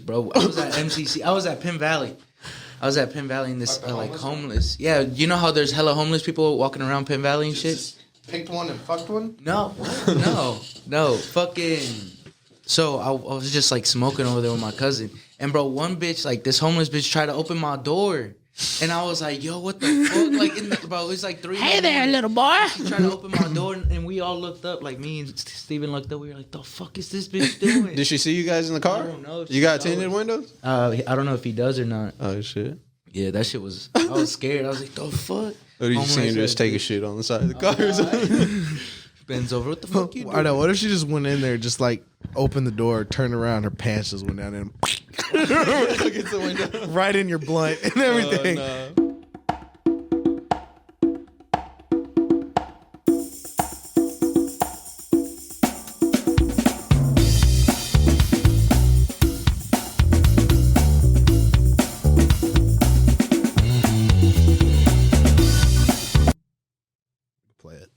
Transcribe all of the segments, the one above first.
bro. I was at MCC. I was at Penn Valley. In this like homeless. Yeah, you know how there's hella homeless people walking around Penn Valley and shit. Picked one and fucked one? No, fucking. So I was just like smoking over there with my cousin, and bro, one bitch, like this homeless bitch, tried to open my door, and I was like, "Yo, what the fuck?" Like, bro, it's like 3. Hey there, little boy. She tried to open my door, and we all looked up. Like me and Steven looked up. We were like, "The fuck is this bitch doing?" Did she see you guys in the car? I don't know. You got tinted windows? I don't know if he does or not. Oh shit. Yeah, that shit was. I was scared. I was like, "The fuck." Or did you see him just take a shit on the side of the car or something? Bends over. What the fuck you doing? I know. What if she just went in there, just like opened the door, turned around, her pants just went down and Against the window. right in your blunt and everything. Oh, no. Play it.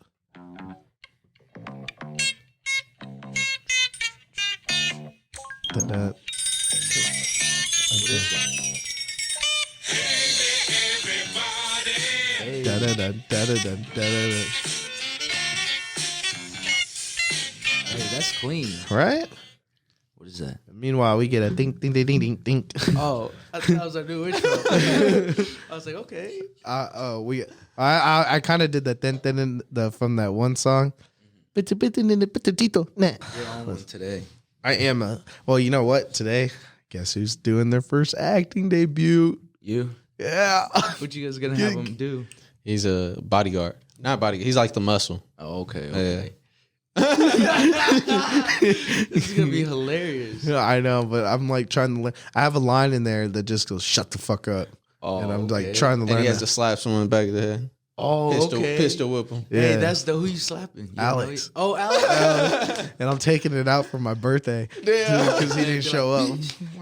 Da-da. Hey. Da-da-da, da-da-da, da-da-da. Hey, that's clean. Right? What is that? Meanwhile, we get a ding, ding, ding, ding, ding, ding. Oh, I thought that was our new intro. I was like, okay. I kind of did that then from that one song. You're on one today. I am well, you know what? Today, guess who's doing their first acting debut? You? Yeah. What you guys gonna have him do? He's a bodyguard. Not bodyguard. He's like the muscle. Oh, okay. Yeah. This is gonna be hilarious. Yeah, I know, but I'm like trying to. I have a line in there that just goes "shut the fuck up," and I'm like trying to learn. And he has to slap someone in the back of the head. Oh, Pistol whip him. Yeah. Hey, that's who you slapping? You Alex. know, Alex. And I'm taking it out for my birthday because he didn't show up.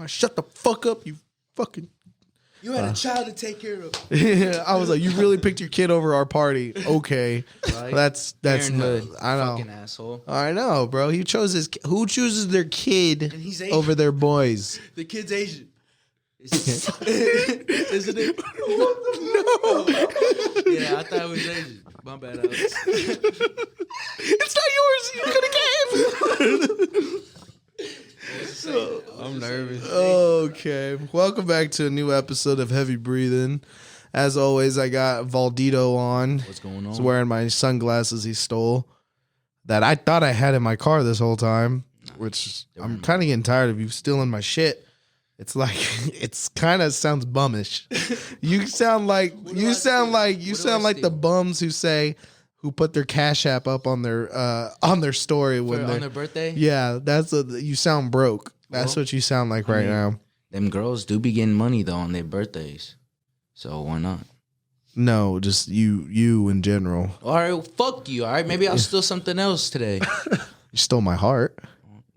Shut the fuck up, you fucking. You had a child to take care of. Yeah, I was like, you really picked your kid over our party. Okay, Right? that's Parenthood, I know. Fucking asshole. I know, bro. He chose who chooses their kid And he's Asian. over their boys. The kid's Asian. Isn't it? No, Yeah, I thought it was Asian. My bad, Alex. it's not yours. You could have gave. I'm nervous. Okay, welcome back to a new episode of Heavy Breathing. As always, I got Valdito on. What's going on? He's wearing my sunglasses he stole that I thought I had in my car this whole time, which I'm kind of getting tired of you stealing my shit. It's like it's kind of sounds bummish. You sound like the bums who put their Cash App up on their story when on their birthday. Yeah, you sound broke. That's what you sound like right now. Them girls do be getting money though on their birthdays, so why not? No, just you in general. All right, fuck you. All right, maybe I'll steal something else today. You stole my heart.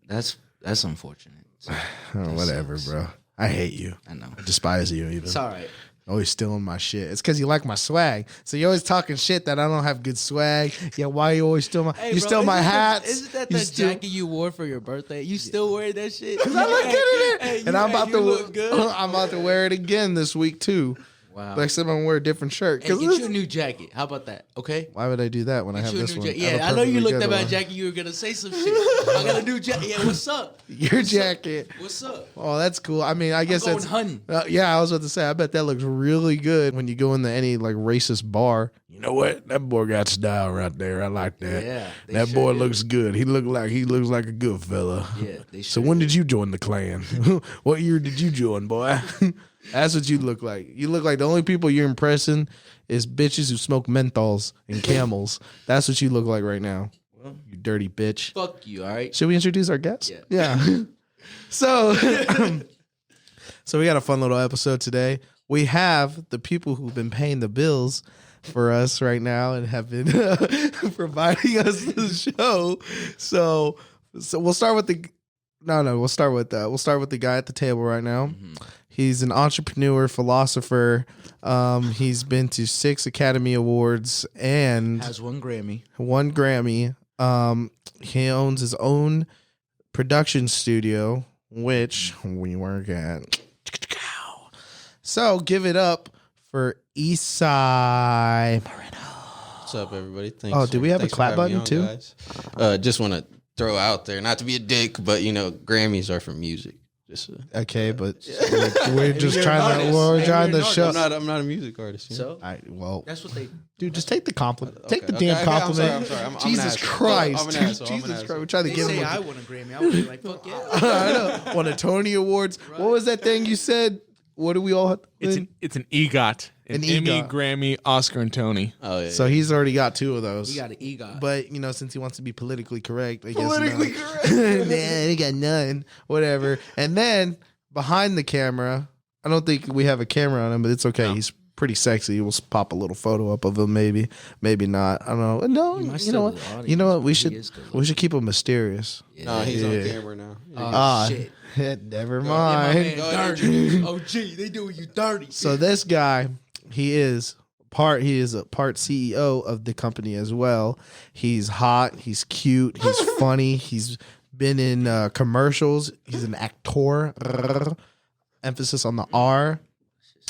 That's unfortunate. So, Whatever, bro. I hate you. I know. I despise you even. It's all right. Always stealing my shit. It's because you like my swag. So you're always talking shit that I don't have good swag. Yeah, why you always steal my... Hey, you bro, steal my hats. Isn't that the jacket you wore for your birthday? You still wearing that shit? Because I look good in it. Hey, and I'm about to look good. I'm about to wear it again this week too. Wow. But except I'm gonna wear a different shirt. Hey, get you a new jacket. How about that? Okay. Why would I do that when I have this one? Yeah, I know you looked at my jacket. You were gonna say some shit. I got a new jacket. Yeah, what's up? Your jacket. What's up? Oh, that's cool. I mean, I guess I'm that's hunting. Yeah, I was about to say. I bet that looks really good when you go into any like racist bar. You know what? That boy got style right there. I like that. Yeah, that boy looks good. He looks like a good fella. Yeah. So when did you join the Klan? What year did you join, boy? That's what you look like. You look like the only people you're impressing is bitches who smoke menthols and Camels. That's what you look like right now. Well, you dirty bitch. Fuck you, all right? Should we introduce our guest? Yeah. So we got a fun little episode today. We have the people who've been paying the bills for us right now and have been providing us the show. So we'll start with we'll start with the guy at the table right now. Mm-hmm. He's an entrepreneur, philosopher. He's been to 6 Academy Awards and has 1 Grammy. 1 Grammy. He owns his own production studio which we work at. So give it up for Esai Moreno. What's up, everybody? Thanks. Oh, do we have a thanks for clap having me button, on, guys. Just want to throw out there, not to be a dick, but Grammys are for music. Just Okay, but we're just trying to show. I'm not a music artist. So Well, that's what they. dude, just take the compliment. Okay, Take the okay, damn okay, compliment. I'm sorry. I'm an Jesus asshole. Christ. I'm an asshole. Jesus Christ. We're trying to They give say him I a won a Grammy. I would be like, fuck yeah. I know. Won a Tony Awards. What was that thing you said? What do we all have? It's an EGOT. An Emmy, EGOT. Grammy, Oscar, and Tony. Oh yeah. So he's already got 2 of those. We got an EGOT. But since he wants to be politically correct, I guess Politically correct. Nah, he got none. Whatever. And then behind the camera, I don't think we have a camera on him, but it's okay. No. He's pretty sexy. We'll pop a little photo up of him, maybe not. I don't know. No, You might you know steal what? the audience, You know what? but We he should is good we should keep him mysterious. No, he's Yeah. on camera now. Shit. Never Yeah, my mind. man dirty. Oh, gee, they doing you dirty. So this guy, he is a part CEO of the company as well. He's hot, he's cute, he's funny, he's been in commercials, he's an actor. Emphasis on the R.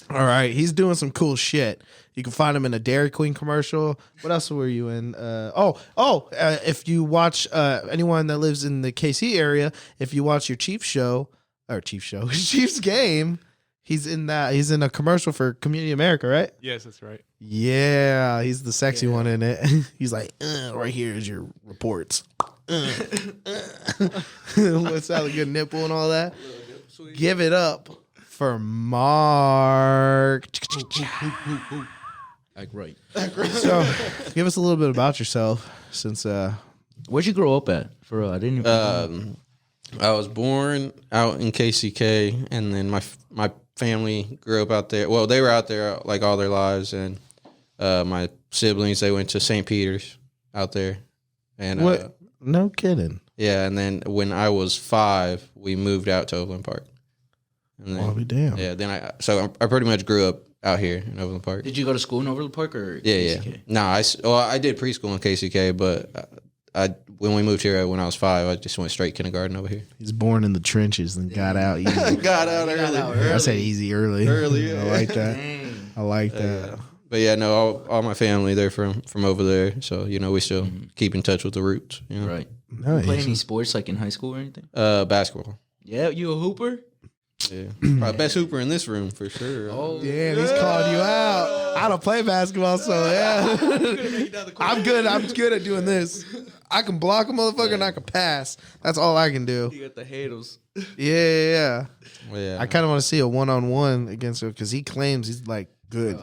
All right, he's doing some cool shit. You can find him in a Dairy Queen commercial. What else were you in? If you watch anyone that lives in the KC area, if you watch your Chiefs game, he's in that. He's in a commercial for Community America, right? Yes, that's right. Yeah, he's the sexy one in it. He's like, right here is your reports. What's that? A good nipple and all that. Give it up for Marc. Like, right. So, give us a little bit about yourself, since Where'd you grow up at? For real, I didn't even. I was born out in KCK, and then my family grew up out there. Well, they were out there like all their lives, and my siblings, they went to St. Peter's out there. And what? No kidding. Yeah, and then when I was 5, we moved out to Overland Park. And then, I'll be damned. yeah, then I pretty much grew up out here in Overland Park. Did you go to school in Overland Park or? Yeah. KCK? No, I did preschool in KCK, but when we moved here when I was 5, I just went straight kindergarten over here. He's born in the trenches and got out easy. Got out early. I said easy early. Early, I like that. Dang. I like that. But yeah, no, all my family, they're from over there. So, we still keep in touch with the roots. Right. Nice. Play any sports like in high school or anything? Basketball. Yeah, you a hooper? Yeah. Probably best hooper in this room for sure. Oh, Damn, he's calling you out. I don't play basketball, so yeah. I'm good. I'm good at doing this. I can block a motherfucker and I can pass. That's all I can do. You got the handles. Yeah. Well, yeah. I kind of want to see a 1-on-1 against him because he claims he's like good.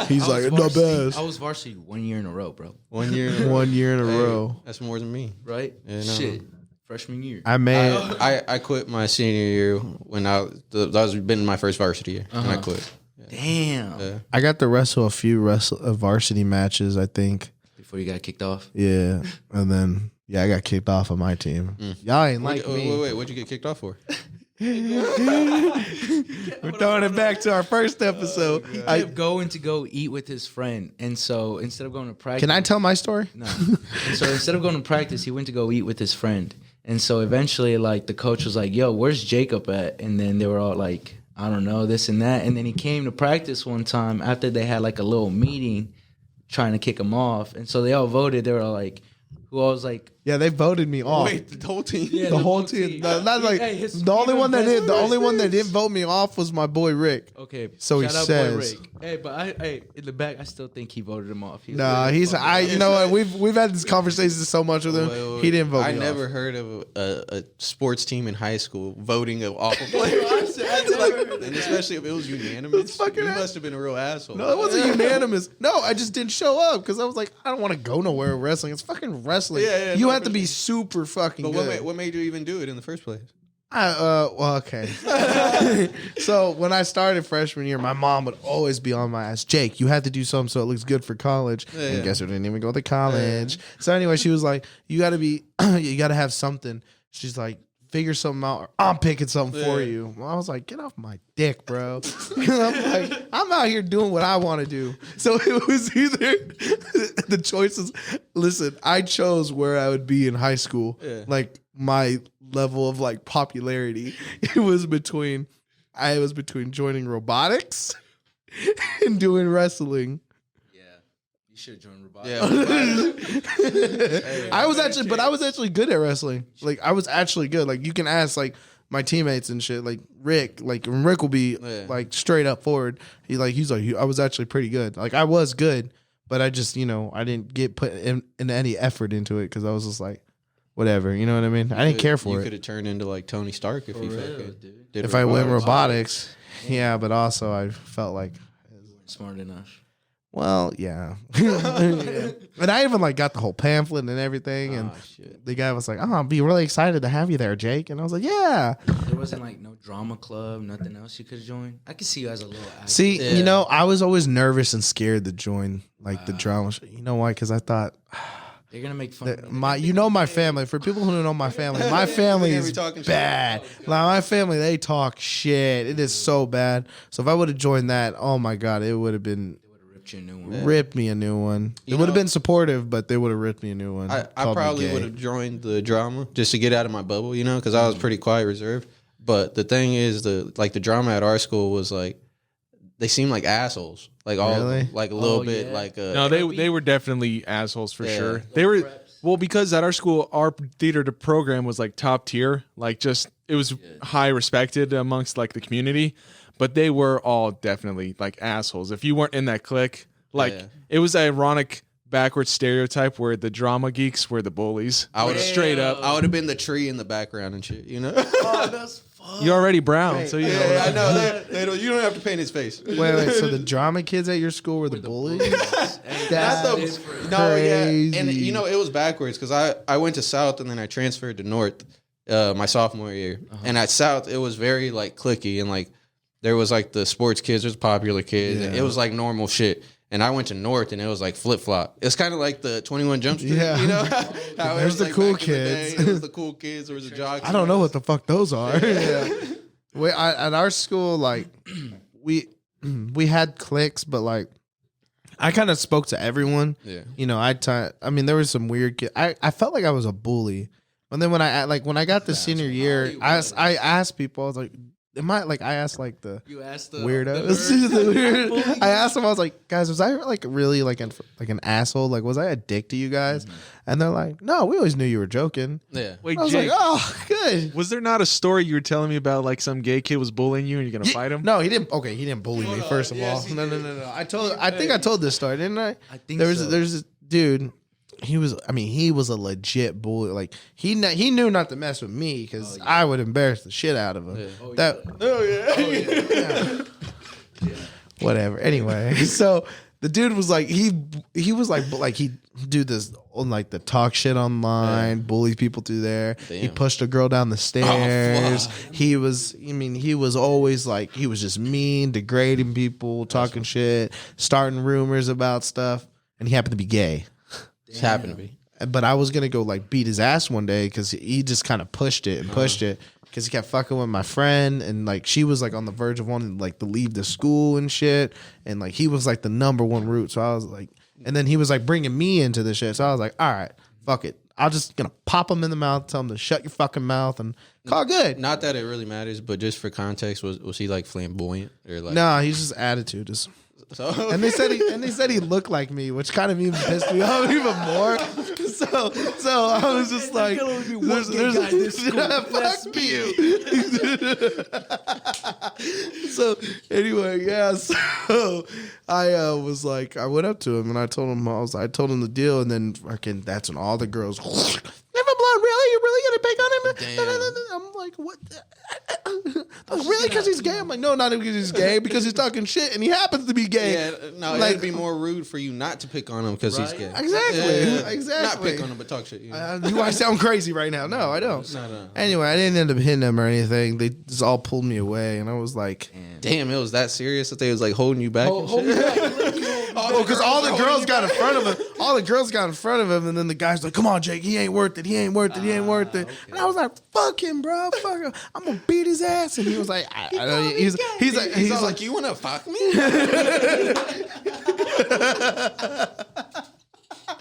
He's like, not bad. I was varsity 1 year in a row, bro. 1 year. 1 year in a Hey, row. That's more than me. Right? Yeah, no. Shit. Freshman year. I made. I quit my senior year when that was been my first varsity year, and I quit. Damn. Yeah. I got to wrestle a few varsity matches, I think. Before you got kicked off? Yeah. And then, I got kicked off of my team. Y'all ain't like me. Wait, what'd you get kicked off for? We're throwing it back to our first episode. I kept going to go eat with his friend. And so instead of going to practice. Can I tell my story? No. And so instead of going to practice, he went to go eat with his friend. And so eventually, like, the coach was like, yo, where's Jacob at? And then they were all like, I don't know, this and that. And then he came to practice one time after they had, like, a little meeting trying to kick him off. And so they all voted. They were all like, who all was like, Yeah, they voted me off. Wait, the whole team? Yeah, the whole team. Not like Hey, his the only even one that best did. The only one that friends. didn't vote me off was my boy Rick. okay. So he shout out says. Boy Rick. Hey, but in the back, I still think he voted him off. He was Nah, like, he's fuck I. it. You know what? We've had this conversation so much with him. Wait. He didn't vote me I off. never heard of a sports team in high school voting off a player. And especially if it was unanimous. fucking You must have been a real asshole. No, it wasn't unanimous. No, I just didn't show up because I was like, I don't want to go nowhere wrestling. It's fucking wrestling. Yeah, you no, have to for be super fucking But good. what made you even do it in the first place? Well, okay. So when I started freshman year, my mom would always be on my ass. Jake, you had to do something so it looks good for college. And guess who didn't even go to college? So anyway, she was like, you got to have something. She's like, figure something out or I'm picking something for you. Well, I was like, get off my dick, bro. I'm like, I'm out here doing what I want to do. So it was either the choices. Listen, I chose where I would be in high school. Yeah. Like my level of like popularity. It was between joining robotics and doing wrestling. Yeah, you should join robotics. Yeah. I was actually good at wrestling. Like I was actually good. Like you can ask like my teammates and shit. Like Rick, and Rick will be like straight up forward. He's like I was actually pretty good. Like I was good, but I just I didn't get put in any effort into it because I was just like whatever. You know what I mean? I didn't care for You it. could have turned into like Tony Stark if you did If I went robotics, yeah, but also I felt like Smart enough. well, yeah. Yeah. And I even like got the whole pamphlet and everything, and the guy was like, "Oh, I'll be really excited to have you there, Jake." And I was like, "Yeah." There wasn't like no drama club, nothing else you could join. I could see you as a little actor. See, I was always nervous and scared to join like the drama. You know why? Because I thought they're gonna make fun. Of my family. For people who don't know my family is bad. Like my family, they talk shit. It is so bad. So if I would have joined that, oh my god, it would have been. Ripped me a new one. It would have been supportive, but they would have ripped me a new one. I probably would have joined the drama just to get out of my bubble, because I was pretty quiet, reserved. But the thing is, the drama at our school was like, they seemed like assholes, like all like a little bit like. No, they were definitely assholes for sure. They were because at our school, our theater program was like top tier, like just it was high respected amongst like the community. But they were all definitely like assholes. If you weren't in that clique, it was an ironic backwards stereotype where the drama geeks were the bullies. I would straight up. I would have been the tree in the background and shit. Oh, that's fun. You're already brown, so you know. I know. You don't have to paint his face. Wait. So the drama kids at your school were the bullies? That's crazy. And it was backwards because I went to South and then I transferred to North my sophomore year. And at South it was very like cliquey and like. There was like the sports kids, there's popular kids. Yeah. It was like normal shit. And I went to North and it was like flip flop. It's kind of like the 21 Jump Street, How there's the cool kids. It was the cool kids. There was the jocks. I don't know what the fuck those are. Wait, at our school, like we had cliques, but like I kind of spoke to everyone. Yeah. There was some weird kids. I felt like I was a bully. And then when I got the senior year, I asked people, I was like, I asked like the weirdos. I asked them, I was like, guys, was I like really like an asshole? Like, was I a dick to you guys? And they're like, no, we always knew you were joking. Yeah. Wait, I was Jake, like, oh, good. Was there not a story you were telling me about like some gay kid was bullying you and you're gonna fight him? No, he didn't. Okay, he didn't bully me. First of all, no. I think I told this story, didn't I? I think there's this dude. He was a legit bully. Like he knew not to mess with me because I would embarrass the shit out of him. Yeah. Whatever. Anyway, so the dude was like he was like he'd do this on like the talk shit online, bully people through there. Damn. He pushed a girl down the stairs. He was always like he was just mean, degrading people, talking shit, starting rumors about stuff, and he happened to be gay. Just happened to be. But I was gonna go like beat his ass one day because he just kind of pushed it because he kept fucking with my friend and like she was like on the verge of wanting like to leave the school and shit, and like he was like the number one route. So I was like, and then he was like bringing me into the shit. So I was like, all right, fuck it. I'm just gonna pop him in the mouth, tell him to shut your fucking mouth, and call good. Not that it really matters, but just for context, was he like flamboyant or like? No, he's just attitude. And they said he looked like me, which kind of even pissed me off even more. So I was just like, fuck you. So anyway, yeah. So I was like, I went up to him and I told him the deal, and then fucking that's when all the girls. Never blood, really? You're really gonna pick on him? I'm like, what? Really? Because he's gay? I'm like, no, not because he's gay. Because he's talking shit, and he happens to be gay. Yeah, no, like, it'd be more rude for you not to pick on him because he's gay. Exactly. Not pick on him, but talk shit. I sound crazy right now. No, I don't. No. Anyway, I didn't end up hitting him or anything. They just all pulled me away, and I was like, damn, it was that serious that they was like holding you back. Because all the girls got in front of him. All the girls got in front of him, and then the guy's like, "Come on, Jake, he ain't worth it. He ain't worth it. He ain't worth it." Okay. And I was like, "Fuck him, bro. Fuck him. I'm gonna beat his ass." And he was like, "He's like, you wanna fuck me?"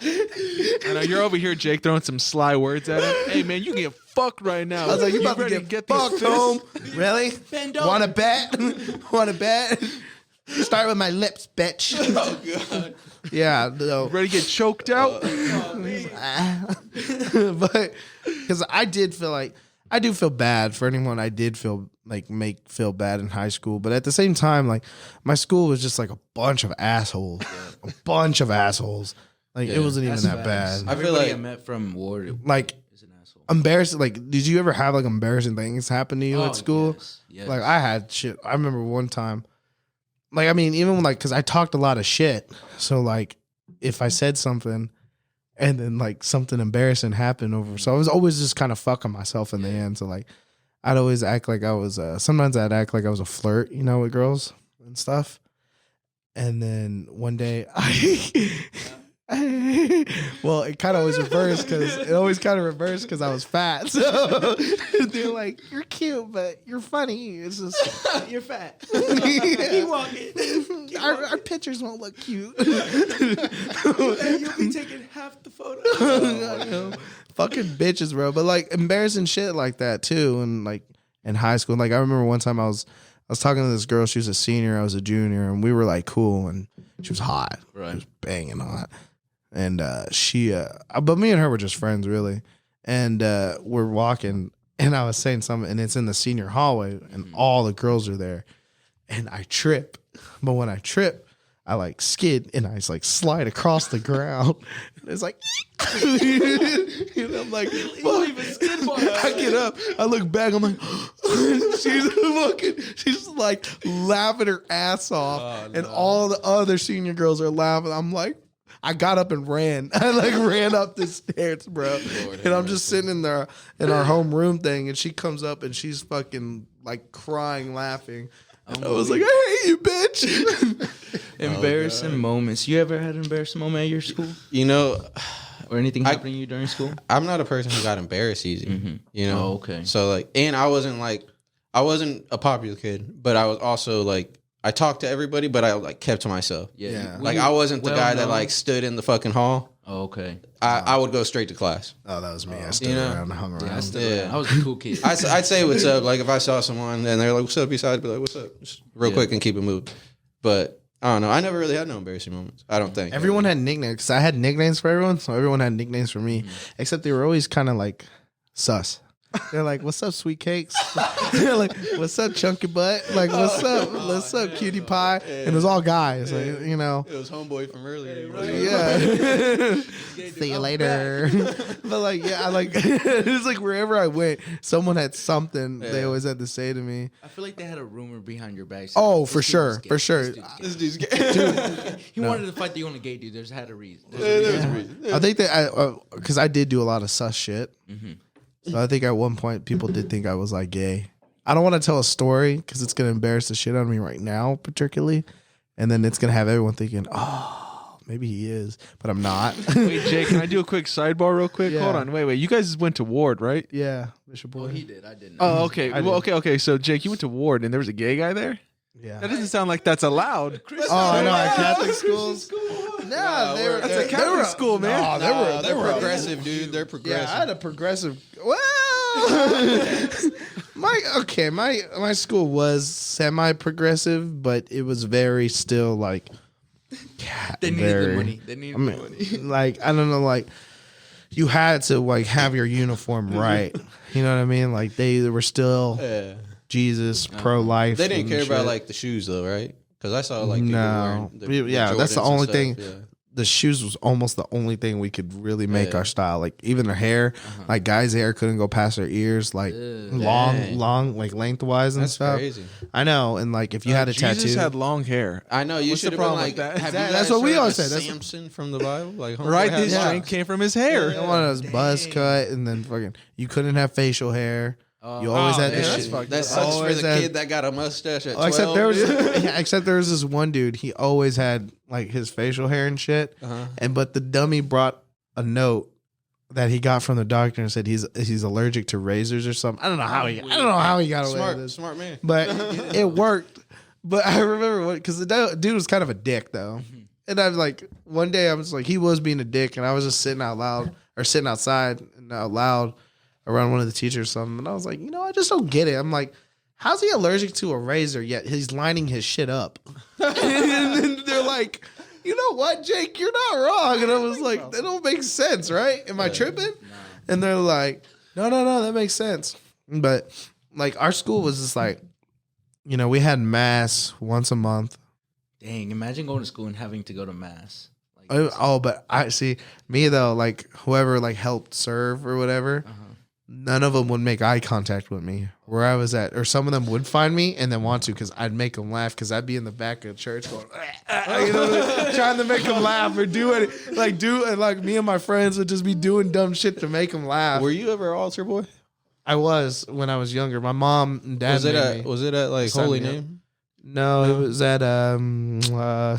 I know you're over here, Jake, throwing some sly words at him. Hey, man, you get fucked right now. I was like, you about ready to get fucked, these home? fists? Really? Want to bet? Want to bet? Start with my lips, bitch. Oh god. Yeah, no. Ready to get choked out? But because I do feel bad for anyone I did feel bad in high school, but at the same time, like my school was just like a bunch of assholes, Like it wasn't even that bad. I feel like I met from Ward Like is an asshole. embarrassing. Like, did you ever have like embarrassing things happen to you at school? Yes. Like I had shit. I remember one time. Like I mean, even like because I talked a lot of shit, so like if I said something. And then like something embarrassing happened over. So I was always just kind of fucking myself in the end. So like I'd always act like I was sometimes I'd act like I was a flirt, with girls and stuff. And then one day well, it kind of always reversed because I was fat. So they're like, "You're cute, but you're funny. It's just you're fat." Keep walking. Our pictures won't look cute. You'll be taking half the photo. Fucking bitches, bro. But like embarrassing shit like that too, and like in high school. Like I remember one time I was talking to this girl. She was a senior. I was a junior, and we were like cool, and she was hot. Right. She was banging hot. And but me and her were just friends, really. And we're walking, and I was saying something, and it's in the senior hallway, and all the girls are there. And I trip. But when I trip, I like skid, and I just like slide across the ground. And it's like, and I'm like, fuck. I get up, I look back, I'm like, she's like laughing her ass off. And all the other senior girls are laughing. I'm like, I got up and ran. I like ran up the stairs, bro. And I'm just sitting in there in our homeroom thing, and she comes up and she's fucking like crying, laughing. I was like, I hate you, bitch. Embarrassing moments. You ever had an embarrassing moment at your school? Or anything happening to you during school? I'm not a person who got embarrassed easy. Oh, okay. So like, and I wasn't a popular kid, but I was also like, I talked to everybody, but I like kept to myself. Yeah. Like I wasn't the guy that like stood in the fucking hall. Oh, okay. I would go straight to class. Oh, that was me. I stood around and hung around. I was a cool kid. I'd say what's up. Like if I saw someone and they're like, "What's up?" I'd be like, "What's up?" Just real quick and keep it moving. But I don't know. I never really had no embarrassing moments. I don't think everyone had nicknames. Because I had nicknames for everyone, so everyone had nicknames for me. Except they were always kind of like sus. They're like, "What's up, sweet cakes?" They're like, "What's up, chunky butt?" Like, "What's up, cutie pie?" And it was all guys, like, It was homeboy from earlier. Yeah. See you later. But like, yeah, I like it's like wherever I went, someone had something they always had to say to me. I feel like they had a rumor behind your back. Oh, for sure, for sure. This dude's gay. He wanted to fight the only gay dude. There's had a reason. I think that because I did do a lot of sus shit. So I think at one point people did think I was like gay. I don't want to tell a story because it's gonna embarrass the shit out of me right now, particularly, and then it's gonna have everyone thinking, "Oh, maybe he is," but I'm not. Wait, Jake, can I do a quick sidebar real quick? Yeah. Hold on. Wait. You guys went to Ward, right? Yeah, Bishop Boy. Oh, he did. I didn't. Oh, okay. I Well, did. okay. So, Jake, you went to Ward, and there was a gay guy there? Yeah. That doesn't sound like that's allowed. Oh, I know. At Catholic schools. No, they were. That's a Catholic school, man. No, They're progressive, dude. They're progressive. Yeah, I had a progressive. Well, my school was semi-progressive, but it was very still like. They needed the money. They needed the money. Like I don't know, like you had to like have your uniform right. You know what I mean? Like they were still Jesus pro-life. They didn't care shit. about like the shoes though, right? Because I saw like people No. wearing Yeah, that's the Jordans and only stuff. thing. Yeah. The shoes was almost the only thing we could really make our style. Like even their hair, like guys' hair couldn't go past their ears, like long, like lengthwise and That's stuff. crazy. I know, and like if you had a Jesus tattoo, had long hair. I know you What's the should have been problem like with that? have you That's guys what we heard always of say. That's- Samson from the Bible, like homeboy Right? had This locks. drink came from his hair. you wanted us buzz cut, and then fucking you couldn't have facial hair. You always had yeah, this that's shit. fucked That sucks for Always the had- kid that got a mustache at 12. Except there was, dude. except there was this one dude. He always had like his facial hair and shit. But the dummy brought a note that he got from the doctor and said he's allergic to razors or something. I don't know how he got away with this, smart man. but it worked. But I remember because the dude was kind of a dick though, And I'm like, one day I was like, he was being a dick, and I was just sitting outside and out loud around one of the teachers or something. And I was like, I just don't get it. I'm like, how's he allergic to a razor yet he's lining his shit up? And then they're like, you know what, Jake, you're not wrong. And I was like, that don't make sense, right? Am I tripping? And they're like, no, that makes sense. But like our school was just like, we had mass once a month. Dang, imagine going to school and having to go to mass. But I see me though, like whoever like helped serve or whatever, none of them would make eye contact with me where I was at, or some of them would find me and then want to because I'd make them laugh because I'd be in the back of church going, trying to make them laugh or do it like me and my friends would just be doing dumb shit to make them laugh. Were you ever an altar boy? I was when I was younger. My mom and dad Was it at like Holy Name? No, it was at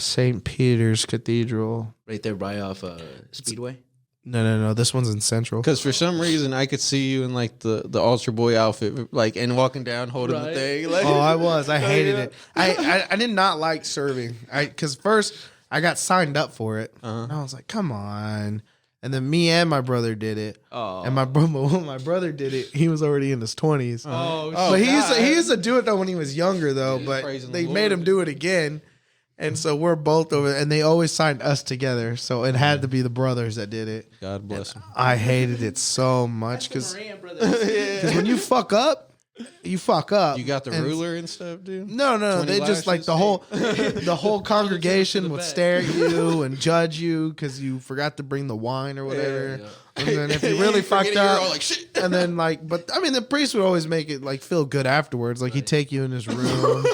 St. Peter's Cathedral. Right there by off Speedway? No. This one's in Central. Because for some reason I could see you in like the altar boy outfit, like and walking down holding the thing. Like, I was. I hated it. I did not like serving. Because first I got signed up for it. And I was like, come on. And then me and my brother did it. Oh. And when my brother did it, he was already in his 20s. But he used to do it though when he was younger though. But they made him do it again. And so we're both over, and they always signed us together. So it had to be the brothers that did it. God bless them. I hated it so much because when you fuck up, you fuck up. You got the ruler and stuff, dude? No. They just like the whole congregation would stare at you and judge you because you forgot to bring the wine or whatever. Yeah. And then if you really fucked up, all like, shit. And then but I mean, the priest would always make it like feel good afterwards. Like he'd take you in his room,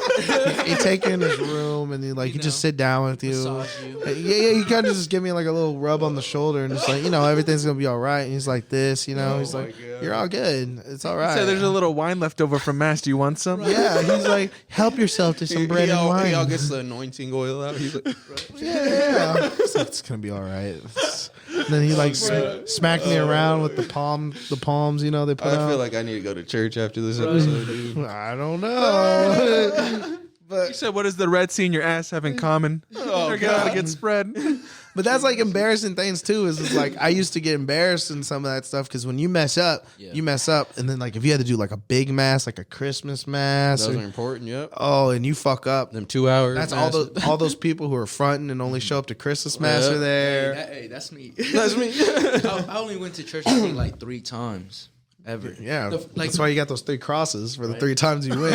and he'd just sit down with you. Yeah. He kind of just give me like a little rub on the shoulder and just like, everything's gonna be all right. And he's like this, he's like, you're all good. It's all right. So there's a little wine left over from mass. Do you want some? Yeah. He's like, help yourself to some bread and wine. He all gets the anointing oil out. He's like, yeah. It's gonna be all right. And then he like smacked me around with the palms, they put out. I feel like I need to go to church after this episode, dude. I don't know. But You said, what does the Red Sea and your ass have in common? They're gonna get spread. But that's like embarrassing things too. Is like I used to get embarrassed in some of that stuff because when you mess up, and then like if you had to do like a big mass, like a Christmas mass, those are important. Yep. Oh, and you fuck up them 2 hours. That's all those people who are fronting and only show up to Christmas mass are there. Hey, that's me. That's me. I only went to church I think like 3 times. Ever. Yeah, that's why you got those 3 crosses for the 3 times you went.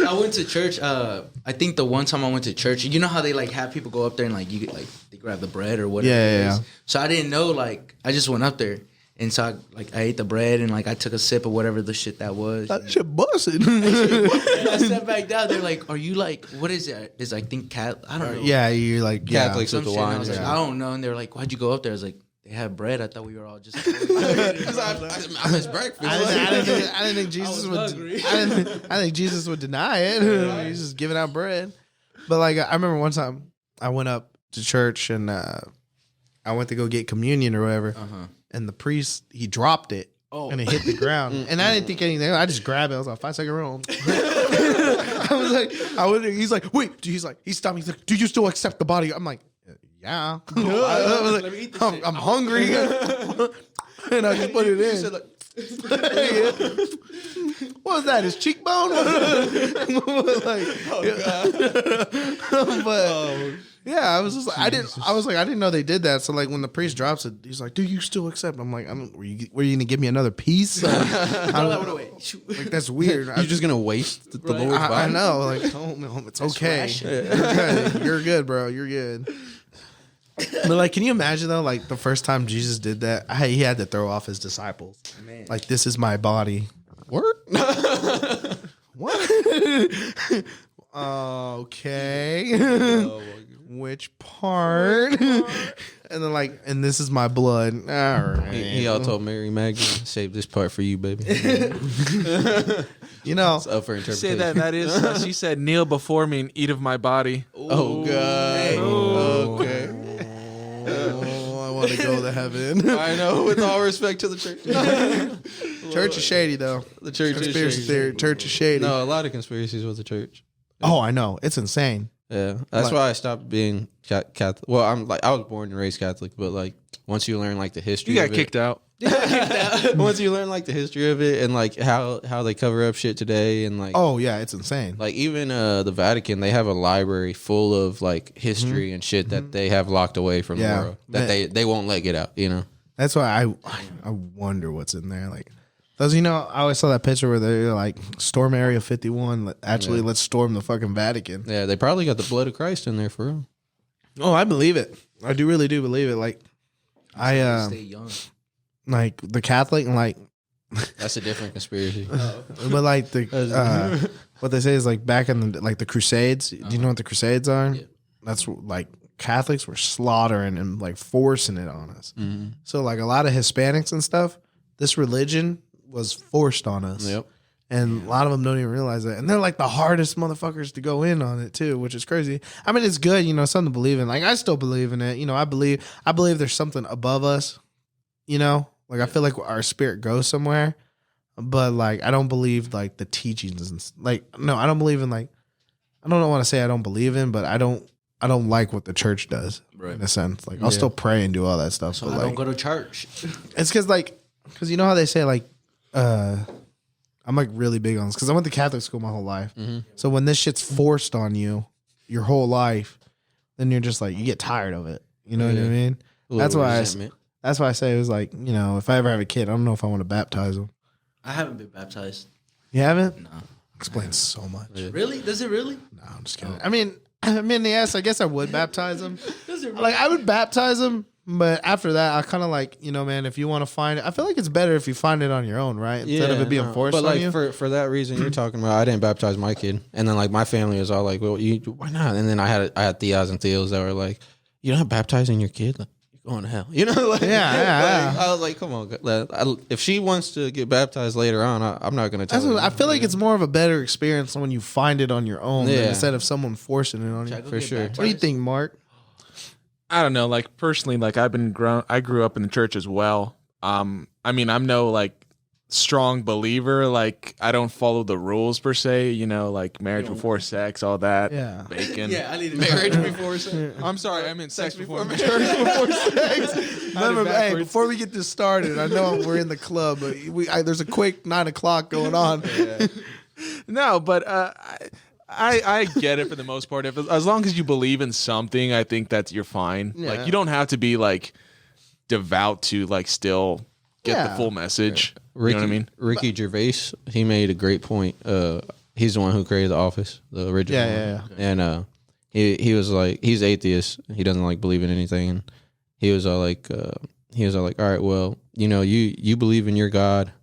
I went to church. I think the one time I went to church, you know how they like have people go up there and like you get like they grab the bread or whatever. Yeah. So I didn't know, like I just went up there and so I ate the bread and like I took a sip of whatever the shit that was. That shit busted. I sat back down. They're like, "Are you like what is it? Is I think I don't know." Yeah, you're like Catholics with the wine. I was like, I don't know. And they're like, "Why'd you go up there?" I was like, they had bread. I thought we were all just. I missed breakfast. I didn't think Jesus would. I think Jesus would deny it. He's just giving out bread. But like I remember one time I went up to church and I went to go get communion or whatever, and the priest he dropped it and it hit the ground, and I didn't think anything. I just grabbed it. I was like 5-second rule. I was like, he's like, wait. He stopped me. He's like, do you still accept the body? I'm like. Yeah, I'm hungry, and I just put it in. What was that? His cheekbone? But yeah, I was just like, I didn't know they did that. So like when the priest drops it, he's like, "Do you still accept?" I'm like, were you gonna give me another piece? Like that's weird. You're just gonna waste the Lord's body? I know. Like, it's okay. You're good, bro. You're good. But like, can you imagine though? Like the first time Jesus did that, he had to throw off his disciples. Man. Like, this is my body. What? What? Okay. Which part? And then like, and this is my blood. All right. He all told Mary Magdalene, "Save this part for you, baby." It's up for interpretation. Say that is. She said, "Kneel before me and eat of my body." Oh God. Okay. I want to go to heaven. I know. With all respect to the church. Church is shady though. The church Conspiracy is theory. shady. Church is shady. No, a lot of conspiracies with the church. Oh, I know. It's insane. Yeah, that's Like- why I stopped being Catholic. Well, I was born and raised Catholic, but like once you learn like the history, You got of kicked out. it, once you learn like the history of it and like how they cover up shit today and like Oh yeah, it's insane. like even the Vatican, they have a library full of like history and shit that they have locked away from Yeah. the world that they won't let get out. You know. That's why I wonder what's in there. Like, those, I always saw that picture where they're like, storm Area 51. Actually, let's storm the fucking Vatican. Yeah, they probably got the blood of Christ in there for real. Oh, I believe it. I really do believe it. Like, Stay young. like the Catholic and like, That's a different conspiracy. but like the what they say is like back in the like the Crusades. Do you know what the Crusades are? Yeah. That's like Catholics were slaughtering and like forcing it on us. Mhm. So like a lot of Hispanics and stuff, this religion was forced on us. Yep. And a lot of them don't even realize that. And they're like the hardest motherfuckers to go in on it too, which is crazy. I mean, it's good, something to believe in. Like I still believe in it. I believe there's something above us, Like I feel like our spirit goes somewhere. But like I don't believe like the teachings and like no, I don't believe in like I don't want to say I don't believe in, but I don't like what the church does in a sense. Like I'll still pray and do all that stuff. So but I like, don't go to church. it's because you know how they say like I'm like really big on this because I went to Catholic school my whole life. Mm-hmm. So when this shit's forced on you your whole life, then you're just like you get tired of it. You know what I mean? That's why I say it was like if I ever have a kid, I don't know if I want to baptize him. I haven't been baptized. You haven't? No. Explains so much. Yeah. Really? Does it really? No, I'm just kidding. I mean, yes, I guess I would baptize him. Does it really? Like I would baptize him, but after that, I kind of like man. If you want to find it, I feel like it's better if you find it on your own, right? Instead of it being forced but on like you. for that reason you're talking about, I didn't baptize my kid, and then like my family was all like, "Well, why not?" And then I had tias and tios that were like, "You're not baptizing your kid? Like, you're going to hell." Like, Yeah. I was like, "Come on, if she wants to get baptized later on, I'm not going to tell That's her." I feel like it's more of a better experience when you find it on your own than Yeah. instead of someone forcing it on you. Should I go for get sure. baptized? What do you think, Mark? I don't know. Like personally, like I grew up in the church as well. I mean, I'm no like strong believer. Like I don't follow the rules per se. Like marriage before sex, all that. Yeah. Bacon. Yeah, I need to marriage before sex. I'm sorry. I meant sex before marriage. Before sex. Remember, hey, backwards. before we get this started, I know we're in the club, but there's a quick 9 o'clock going on. No, but I get it for the most part. As long as you believe in something, I think that you're fine. Yeah. Like you don't have to be like devout to like still get the full message. Ricky, You know what I mean? Ricky Gervais, he made a great point. He's the one who created The Office, the original. Yeah. And he was like, he's atheist. He doesn't like believe in anything. And he was all like, all right, well, you believe in your God.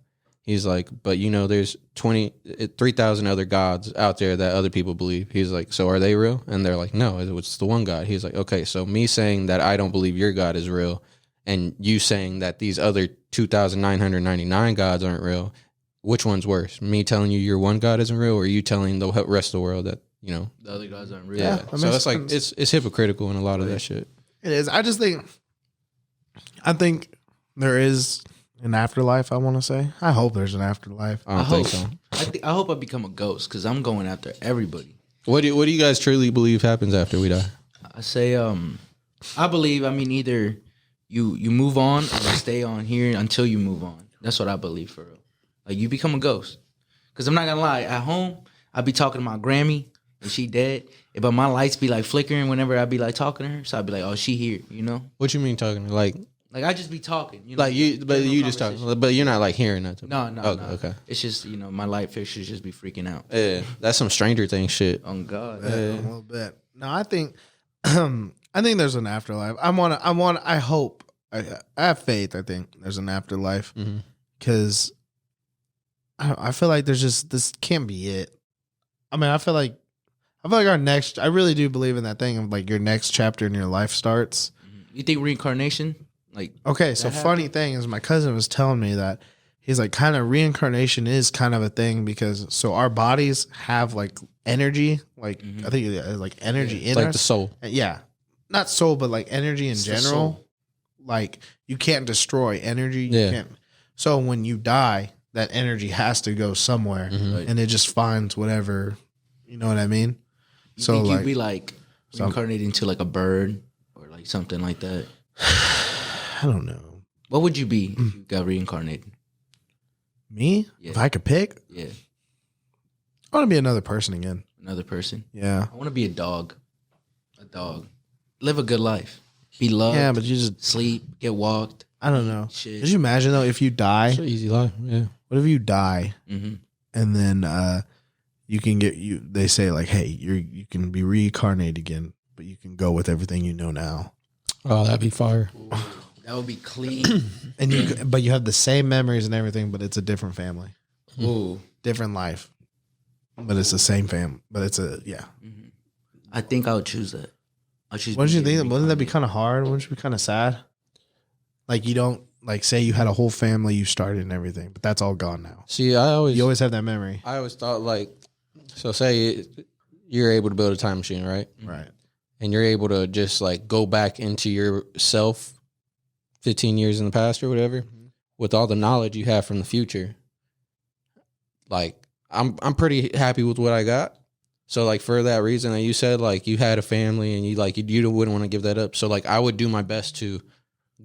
He's like, but there's 3,000 other gods out there that other people believe. He's like, so are they real? And they're like, no, it's the one God. He's like, okay, so me saying that I don't believe your God is real, and you saying that these other 2,999 gods aren't real, which one's worse? Me telling you your one God isn't real, or you telling the rest of the world that The other guys aren't real. Yeah. that So makes it's like sense. it's hypocritical in a lot of that shit. It is. I think there is an afterlife, I want to say. I hope there's an afterlife. I don't I think hope. so. I hope I become a ghost because I'm going after everybody. What do you guys truly believe happens after we die? I say, I believe. I mean, either you move on or you stay on here until you move on. That's what I believe for real. Like you become a ghost. Because I'm not gonna lie, at home I be talking to my Grammy and she dead, but my lights be like flickering whenever I be like talking to her. So I be like, oh, she here, What you mean talking? Like I just be talking, but you just conversation. talking, but you're not like hearing nothing. No. Okay. It's just my light fixtures just be freaking out. Yeah, that's some Stranger Things shit. Oh God. Yeah, a little bit. No, I think there's an afterlife. I hope. I have faith. I think there's an afterlife Mhm. because I feel like this can't be it. I mean, I feel like our next. I really do believe in that thing of like your next chapter in your life starts. You think reincarnation? Like Okay, so That funny thing is my cousin was telling me that he's like kind of reincarnation is kind of a thing because so our bodies have like energy, like I think like energy in It's like us. the soul. Yeah. Not soul, but like energy in It's the general. soul. Like you can't destroy energy. You Yeah. can't. So when you die, that energy has to go somewhere Mhm. and it just finds whatever, you know what I mean? You So, think like- you'd be like reincarnated into like a bird or like something like that? I don't know. What would you be if you got reincarnated? Me? Yeah. If I could pick, Yeah, I want to be another person again. another person. Yeah. I want to be a dog. A dog. Live a good life. Be loved. Yeah, but you just, Sleep. Get walked. I don't know. Shit. Could you imagine though, if you die, It's an easy life. Yeah. what if you die Mm-hmm. and then you can they say like, hey, you can be reincarnated again, but you can go with everything you know now. Oh, that'd be fire. That would be clean. And but you have the same memories and everything, but it's a different family, Ooh. different life, but it's the same family. But it's I think I would choose that. I choose. What did you being think? Wouldn't that be reincarnated. kind of hard? Wouldn't you be kind of sad? Like you don't like say you had a whole family you started and everything, but that's all gone now. See, You always have that memory, I always thought like, so say you're able to build a time machine, right? right? And you're able to just like go back into yourself 15 years in the past or whatever with all the knowledge you have from the future. Like I'm pretty happy with what I got. So like for that reason that you said, like you had a family and you wouldn't want to give that up. So like I would do my best to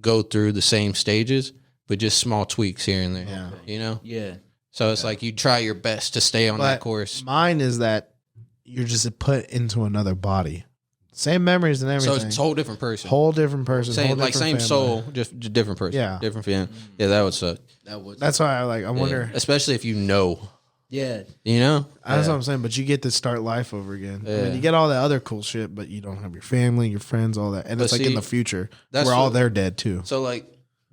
go through the same stages, but just small tweaks here and there. Yeah. You know? Yeah. So it's like you try your best to stay on that course. Mine is that you're just put into another body, same memories and So everything. it's a whole different person. whole different person, Same, whole like different same family. soul, just different person. Yeah. Different fan. Yeah, that would suck. That would. That's why I wonder. Yeah. Especially if you know. Yeah. You know? That's what I'm saying. But you get to start life over again. I Yeah. mean, you get all that other cool shit, but you don't have your family, your friends, all that. And But it's like see, in the future, that's we're all what- there dead too. So like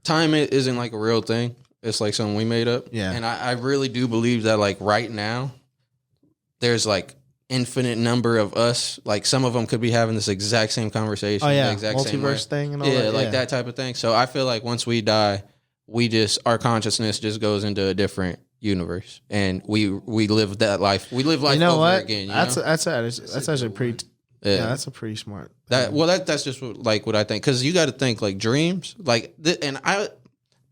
time isn't like a real thing. It's like something we made up. Yeah. And I really do believe that like right now, there's like infinite number of us. Like some of them could be having this exact same conversation. Oh yeah, the exact same way. multiverse thing and all Yeah, that. like that type of thing. So I feel like once we die, our consciousness just goes into a different universe, and we live that life. We live life You know over what? again. You That's know? that's actually pretty. Yeah, that's a pretty smart. That's just what I think, because you got to think like dreams, like and I'm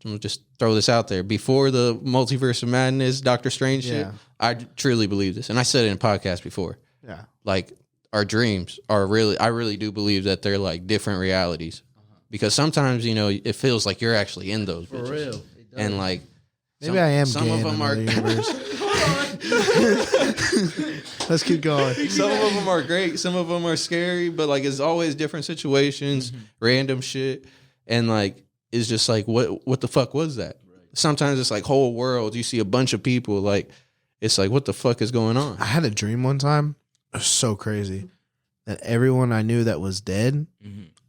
gonna just throw this out there before the multiverse of madness, Doctor Strange shit. Yeah. I truly believe this, and I said it in a podcast before. Yeah, Like our dreams are I really do believe that they're like different realities, because sometimes it feels like you're actually in those bitches. For real. And like maybe I am. some gay of in them are another universe. Let's keep going. some of them are great, some of them are scary, but like it's always different situations, random shit, and like it's just like what the fuck was that? Sometimes it's like whole world. You see a bunch of people, like it's like what the fuck is going on? I had a dream one time. It was so crazy that everyone I knew that was dead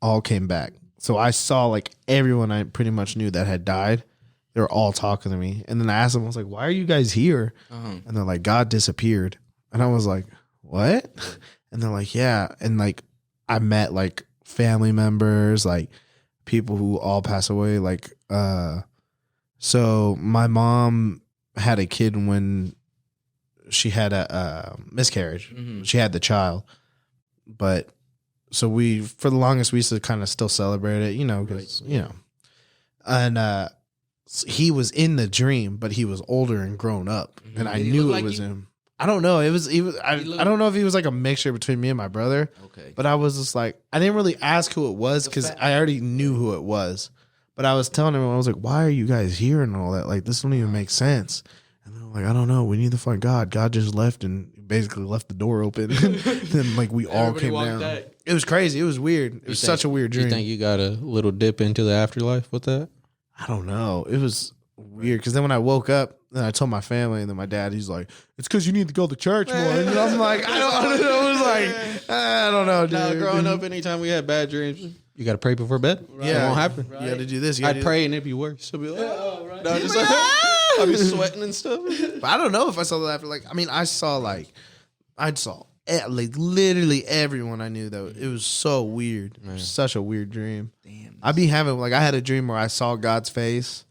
all came back. So I saw like everyone I pretty much knew that had died. They were all talking to me. And then I asked them, I was like, why are you guys here? And they're like, God disappeared. And I was like, what? And they're like, yeah. And like I met like family members, like people who all pass away. Like, so my mom had a kid when she had a miscarriage. She had the child. But so for the longest, we used to kind of still celebrate it, because, and he was in the dream, but he was older and grown up. And I Did he knew look it like was you? him. I don't know. I don't know if he was like a mixture between me and my brother. Okay. But I was just like, I didn't really ask who it was because I already knew who it was. But I was telling him, I was like, why are you guys here and all that? Like, this don't even make sense. And they're like, I don't know. We need to find God. God just left and basically left the door open. Then like we all Everybody came walked down. out. It was crazy. It was weird. It was such a weird dream. You think you got a little dip into the afterlife with that? I don't know. It was weird because then when I woke up, then I told my family, and then my dad, he's like, "It's because you need to go to church more." And I'm like, I don't know. It was like, I don't know, dude. Nah, growing up, anytime we had bad dreams, you got to pray before bed. Yeah. It won't happen. You got to do this. You gotta I'd do pray and it'd be worse. I'd be like, no, just like, I'd be sweating and stuff. But I don't know if I saw that after. Like, I mean, I saw like literally everyone I knew. That it was so weird. It was such a weird dream. Damn. I be having like I had a dream where I saw God's face.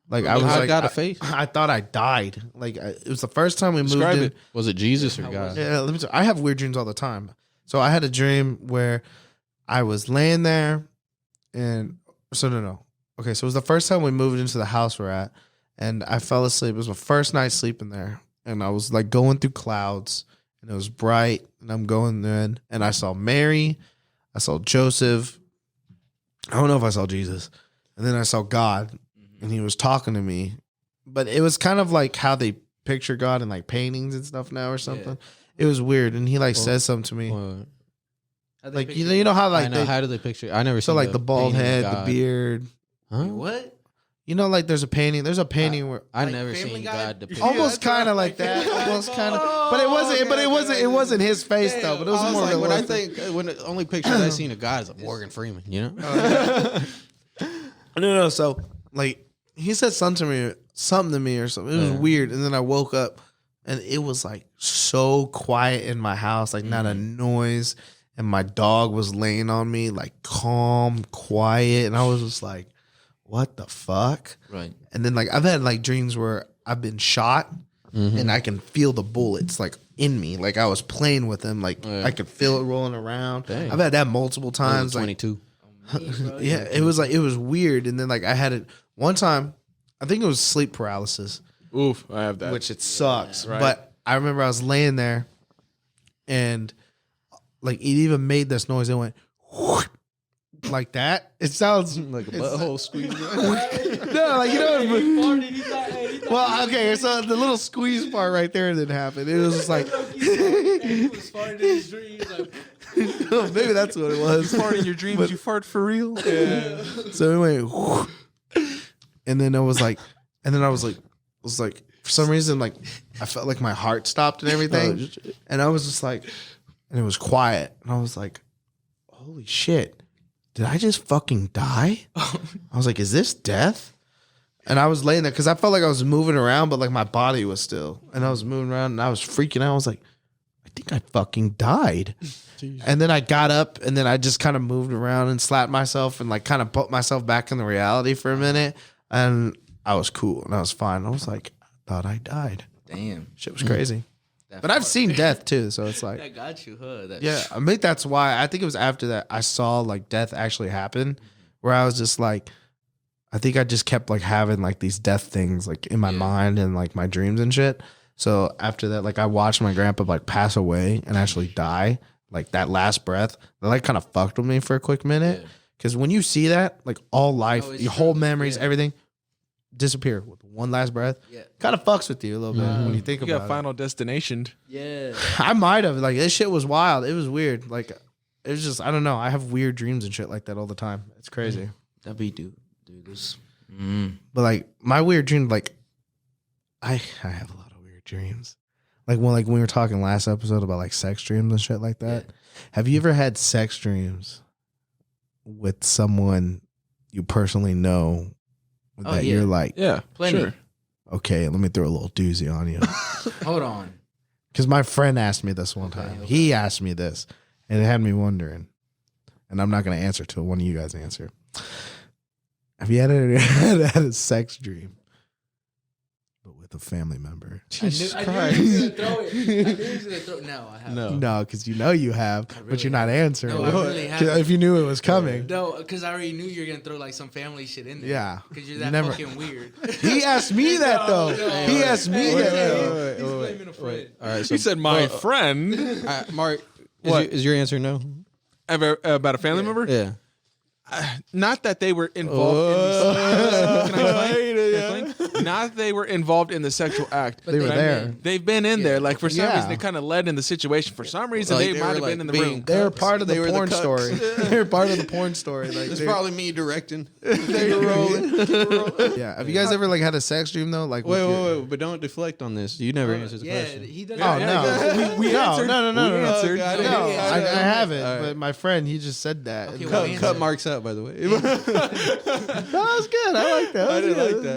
Like I was I like, got a face. I thought I died. Like it was the first time we Describe moved in. it. Was it Jesus or God? Yeah, let me tell you, I have weird dreams all the time. So I had a dream where I was laying there, and no. Okay, so it was the first time we moved into the house we're at, and I fell asleep. It was my first night sleeping there, and I was like going through clouds, and it was bright, and I'm going in, and I saw Mary, I saw Joseph. I don't know if I saw Jesus, and then I saw God, and he was talking to me, but it was kind of like how they picture God in like paintings and stuff now or something. It was weird, and he like says something to me, like you know how like how do they picture? I never so seen like the bald painting of head, the God. beard. Huh? What? You know, like there's a painting where I Like never Family seen Guy? God depicted. almost kind of like that, almost kind of, but it wasn't his face though, but it was I was more like, when I realistic. think when the only pictures I seen of God is like Morgan Freeman, you know? No. So like he said something to me or something. It was weird, and then I woke up, and it was like so quiet in my house, like not a noise, and my dog was laying on me, like calm, quiet, and I was just like, "What the fuck?" Right. And then like I've had like dreams where I've been shot, and I can feel the bullets like in me, like I was playing with them, like I could feel it rolling around. Dang. I've had that multiple times. Like, 22. yeah, it was weird. And then like I had it one time, I think it was sleep paralysis, Oof, I have that. which it sucks. right. But I remember I was laying there, and like it even made this noise. It went like that. It sounds Like a butthole squeeze. no, like you know. Well, okay, so the little squeeze part right there didn't happen. It was just like maybe that's what it was. Fart in your dreams, you fart for real? Yeah. So it went, and then I was like, for some reason, like I felt like my heart stopped and everything, and I was just like, and it was quiet, and I was like, holy shit, did I just fucking die? I was like, is this death? And I was laying there because I felt like I was moving around, but like my body was still, and I was moving around, and I was freaking out. I was like, I think I fucking died. And then I got up, and then I just kind of moved around and slapped myself and like kind of put myself back in the reality for a minute. And I was cool and I was fine. I was like, I thought I died. Damn. Shit was crazy. But I've seen death too, so it's like, That got you, huh? yeah. I think that's why. I think it was after that I saw like death actually happen, where I was just like, I think I just kept like having like these death things like in my mind and like my dreams and shit. So after that, like I watched my grandpa like pass away and actually die. Like that last breath, that like kind of fucked with me for a quick minute. Because when you see that, like all life, your whole memories, everything disappear with one last breath. Yeah, kind of fucks with you a little bit when you think You about got it. Final Destination. Yeah. I might have, like, this shit was wild. It was weird. Like, it was just, I don't know. I have weird dreams and shit like that all the time. It's crazy. That'd be dude. This. But like my weird dream, like I have a lot of weird dreams. Like when we were talking last episode about like sex dreams and shit like that. Yeah. Have you ever had sex dreams with someone you personally know that you're like, Yeah, plenty. Sure. Okay, let me throw a little doozy on you. Hold on. Because my friend asked me this one time. Okay. He asked me this, and it had me wondering. And I'm not going to answer till one of you guys answer. Have you had a sex dream, but with a family member? Jesus Christ. I knew he was going to throw it. No, I haven't. No, because you know you have, but you're not answering. No, I really haven't. If you knew it was coming. No, because I already knew you were going to throw like some family shit in there. Yeah. Because you're that fucking weird. He asked me that, though. He asked me that. He's blaming a friend. All right, so He said, "My friend." Mark, What? is your answer no? Ever about a family member? Yeah. Not that they were involved in the Can I explain? Not that they were involved in the sexual act. They were there. They've been in there. Like for some reason, they kind of led in the situation. For some reason, Like, they they might were, have like, been in the being room. They were part of the They were the porn cucks. story. They were part of the porn story. Like, It's probably me directing. They were rolling. yeah. Have you guys ever like had a sex dream though? Like, Wait, but don't deflect on this. You never answered the Yeah, question. he doesn't. Oh no, We answered. no. We answered. No, I haven't. But my friend, he just said that. Okay, And well, that Cut Mark's out, by the way. was good. I like that. I didn't like that.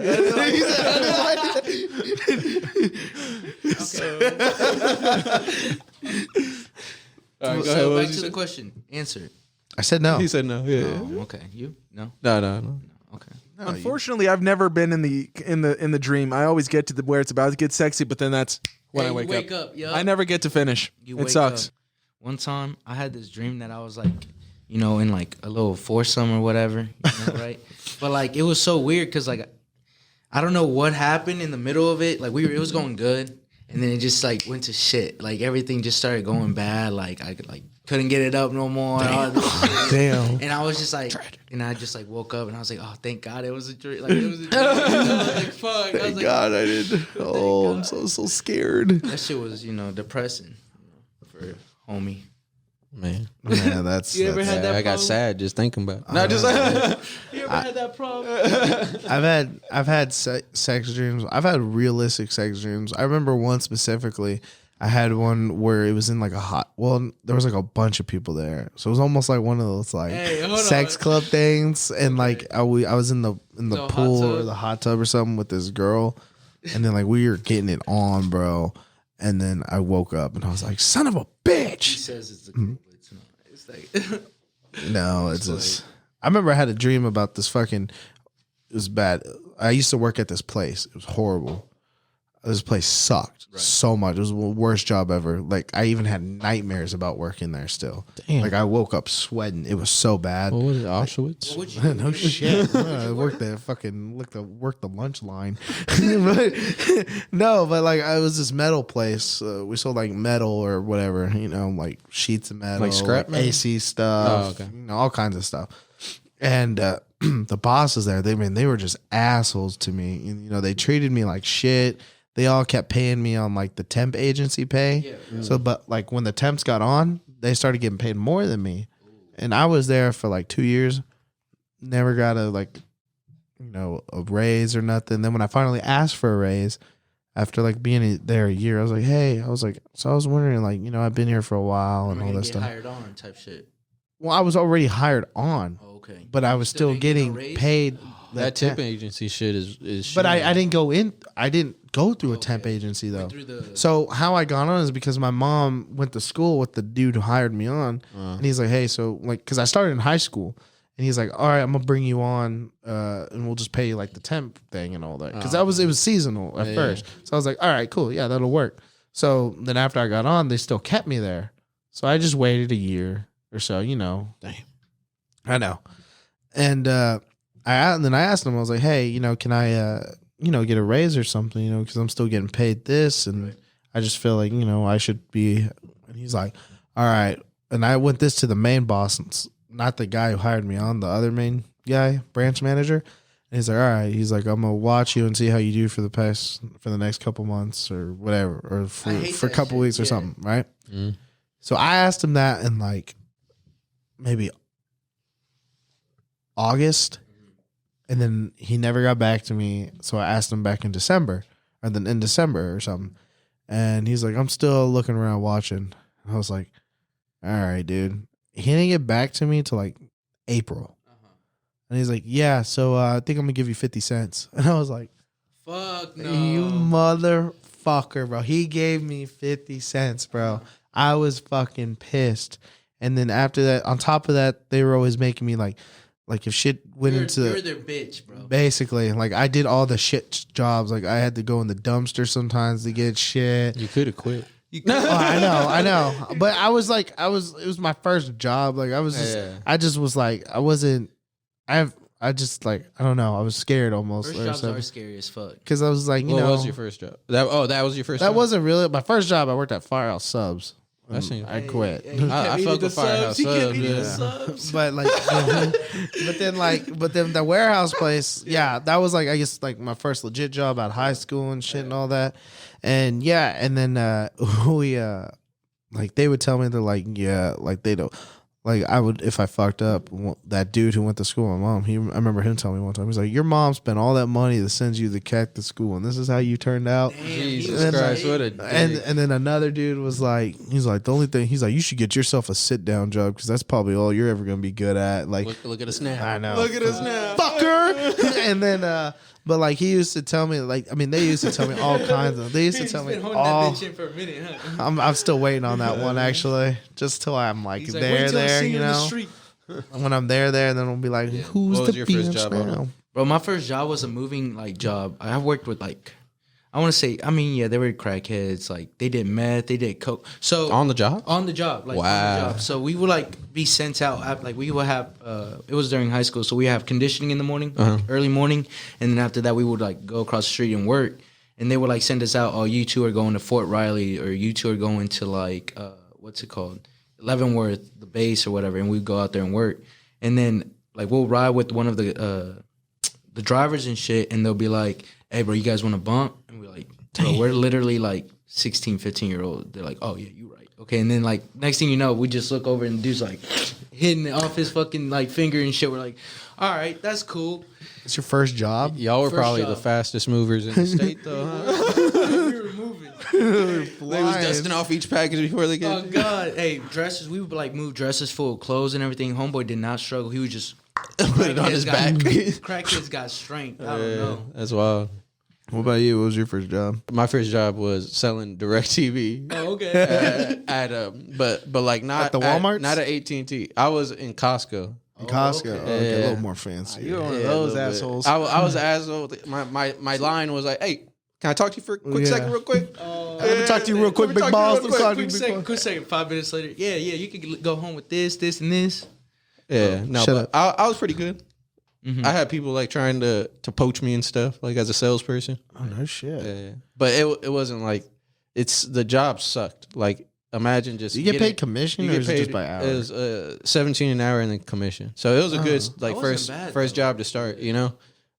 All right, go ahead. So What back was to you the say? question. Answer it. I said no. He said no. Yeah. Oh, okay. You? No? No. Okay. Unfortunately, I've never been in the dream. I always get to where it's about to get sexy, but then that's when Hey, I you wake wake up. up, yo. I never get to finish. You It wake sucks. up. One time, I had this dream that I was like, you know, in like a little foursome or whatever, you know, right? But like, it was so weird because like, I don't know what happened in the middle of it. Like it was going good, and then it just like went to shit. Like everything just started going bad. Like I couldn't get it up no more. Damn. And I was just like, and I just like woke up and I was like, oh, thank God it was a dream. Like it was a dream. I was like, fuck. I was Thank like, God I didn't. Oh, I'm so scared. that shit was, depressing for homie. Man, that's. You ever had that I got problem? sad just thinking about it. You ever had that problem? I've had sex dreams. I've had realistic sex dreams. I remember one specifically. I had one where it was in like there was like a bunch of people there, so it was almost like one of those like sex club things. And like I was in the pool or the hot tub or something with this girl, and then like we were getting it on, bro. And then I woke up and I was like, "Son of a bitch!" He says it's a cool, it's like No, it's just. I remember I had a dream about this fucking. It was bad. I used to work at this place. It was horrible. This place sucked so much. It was the worst job ever. Like I even had nightmares about working there still. Damn. Like I woke up sweating. It was so bad. What was it, Auschwitz? what'd you do? No shit. I worked there. Fucking worked the lunch line. But, no, but like I was this metal place. We sold like metal or whatever. Like sheets of metal, Like scrap metal? AC stuff. Oh, okay. All kinds of stuff. And the bosses there, they were just assholes to me. They treated me like shit. They all kept paying me on like the temp agency pay. Yeah. So, but like when the temps got on, they started getting paid more than me. And I was there for like 2 years, never got a raise or nothing. Then when I finally asked for a raise after like being there a year, I was like, hey, I was wondering like, I've been here for a while and all this stuff. Hired on type shit. Well, I was already hired on, Okay. but I was still getting paid. That temp agency shit is But shit. I didn't go in. I didn't go through a temp agency though. So how I got on is because my mom went to school with the dude who hired me on, and he's like, "Hey, so like, because I started in high school, and he's like, all right, I'm gonna bring you on, and we'll just pay you like the temp thing and all that, because it was seasonal at first. So I was like, all right, cool, yeah, that'll work. So then after I got on, they still kept me there. So I just waited a year or so, Damn. I know. And then I asked him, I was like, hey, can I, get a raise or something, because I'm still getting paid this, and I just feel like, I should be. And he's like, all right. And I went this to the main boss, not the guy who hired me on, the other main guy, branch manager. And he's like, all right. He's like, I'm gonna watch you and see how you do for the next couple months or whatever, or for a couple weeks or something, right? Mm. So I asked him that in like maybe August. And then he never got back to me, so I asked him back in December, or then in December or something. And he's like, I'm still looking around watching. I was like, all right, dude. He didn't get back to me till like April. And he's like, yeah, so I think I'm going to give you 50 cents. And I was like, fuck no. You motherfucker, bro. He gave me 50 cents, bro. I was fucking pissed. And then after that, on top of that, they were always making me like if shit went You're into their bitch, bro. Basically, like I did all the shit jobs. Like I had to go in the dumpster sometimes to get shit. You could have quit. I know. But it was my first job. Like I was I don't know. I was scared almost. First jobs are scary as fuck. Because I was like, what was your first job? That was your first job? That wasn't really my first job. I worked at Firehouse Subs. I quit. I fuck with Firehouse Subs. But then the warehouse place, yeah, that was like I guess like my first legit job out of high school and shit and all that. And yeah, and then we like they would tell me they're like, yeah, like they don't. Like I would, if I fucked up, that dude who went to school, my mom, I remember him telling me one time, he's like, your mom spent all that money to send you the CAC to school, and this is how you turned out. Damn, Jesus Christ, what a dick. And then another dude was like, he's like, the only thing, he's like, you should get yourself a sit down job because that's probably all you're ever gonna be good at. Like, look at us now. I know. Look at us now, fucker. And then, but like he used to tell me, like, I mean, they used to tell me all kinds of. They used to tell me all. That bitch in for a minute, huh? I'm still waiting on that one actually, just till I'm like He's there, you know. When I'm there, then we'll be like, who's What was the your first pimps job now? on? Bro, my first job was a moving like job. I worked with like, I want to say, I mean, yeah, they were crackheads. Like they did meth, they did coke. So On the job? on the job, like Wow. on the job. So we would like be sent out. Like we would have. It was during high school, so we have conditioning in the morning, like, early morning, and then after that we would like go across the street and work. and they would like send us out. Oh, you two are going to Fort Riley, or you two are going to like what's it called, Leavenworth, the base or whatever, and we'd go out there and work. And then like we'll ride with one of the drivers and shit, and they'll be like, "Hey, bro, you guys want to bump?" And we're like, "Bro, we're literally like 16, 15-year-old." They're like, "Oh yeah, you right." Okay, and then like next thing you know, we just look over and the dude's like hitting it off his fucking like finger and shit. We're like, "All right, that's cool." It's your first job. Y'all were First probably job. the fastest movers in the state, though. Huh? We were moving. They was dusting off each package before they Oh get. God! Hey, dresses. We would like move dresses full of clothes and everything. Homeboy did not struggle. He was just Put it on his back. Crackheads got strength. I don't know. That's wild. What about you? What was your first job? My first job was selling DirecTV. Oh, okay. But like not At the Walmarts? not at AT&T. I was in Costco. In Costco. okay. Okay, a Yeah. little more fancy. You're one of Yeah, a those little bit. assholes. I was an asshole. My line was like, "Hey, can I talk to you for a quick Yeah. second, real quick?" Let me talk to you real quick, Let me big talk to you boss. real Let me talk to you, Quick big second, boss. quick second. 5 minutes later, yeah, you could go home with this, and this. Yeah, no, Shut but I was pretty good. I had people like trying to poach me and stuff, like as a salesperson. Oh no shit. Yeah, but it wasn't like the job sucked. Like imagine just Do you get getting- paid commission you or get is it paid just by hour? It was 17 an hour and then commission. So it was a good like That wasn't first bad, first though. job to start, you know.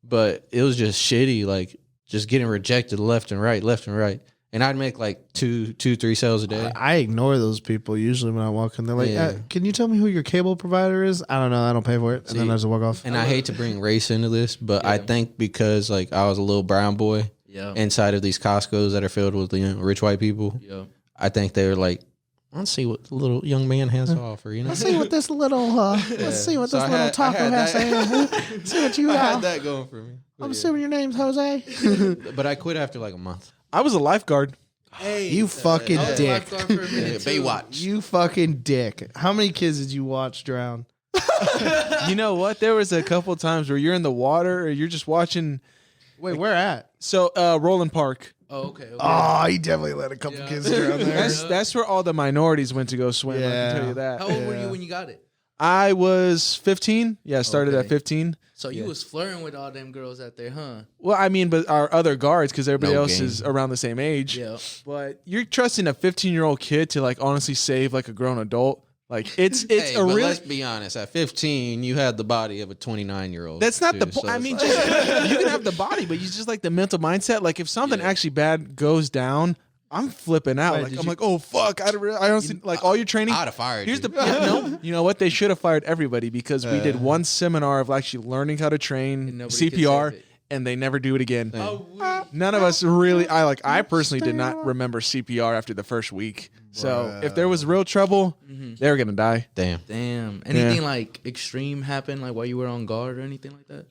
But it was just shitty, like just getting rejected left and right. And I'd make like two, 3 sales a day. I ignore those people usually when I walk in. They're like, Yeah. "Can you tell me who your cable provider is?" I don't know. I don't pay for it, and then See, I just walk off. And I hate to bring race into this, but I think because like I was a little brown boy Yeah. inside of these Costco's that are filled with rich white people, Yeah. I think they were like, let's see what the little young man has to offer, you know? Let's see what this little. Let's see what So this I little had taco has to that. say. See what you I got. had that going for me. I'm But, assuming your name's Jose. but I quit after like a month. I was a lifeguard. Hey, You fucking I was dick. lifeguard for a minute, too. Baywatch. You fucking dick. How many kids did you watch drown? You know what? There was a couple times where you're in the water or you're just watching. Wait, where at? So Roland Park. Oh, okay. Oh, he definitely let a couple Yeah. kids drown there. That's where all the minorities went to go swim. I Yeah. can tell you that. How old were Yeah. you when you got it? I was 15. Yeah, I started Okay. at 15. So you was flirting with all them girls out there, huh? Well, I mean, but our other guards, because everybody No else game. is around the same age. Yeah. But you're trusting a 15-year-old kid to like honestly save like a grown adult. Like it's Hey, a but really. let's be honest. At 15, you had the body of a 29-year-old. That's not the too, point. so I it's mean, like- just, you can have the body, but you just like the mental mindset. Like if something Yeah. actually bad goes down, I'm flipping out. Wait, Like did I'm you- like, oh fuck! I honestly like all your training. I'd have fired Here's you. the no. You know what? They should have fired everybody because we did one seminar of actually learning how to train And nobody could CPR, save it. and they never do it again. Oh, None of us really. I personally did not remember CPR after the first week. So if there was real trouble, they were gonna die. Damn. damn. Anything like extreme happen, like while you were on guard or anything like that?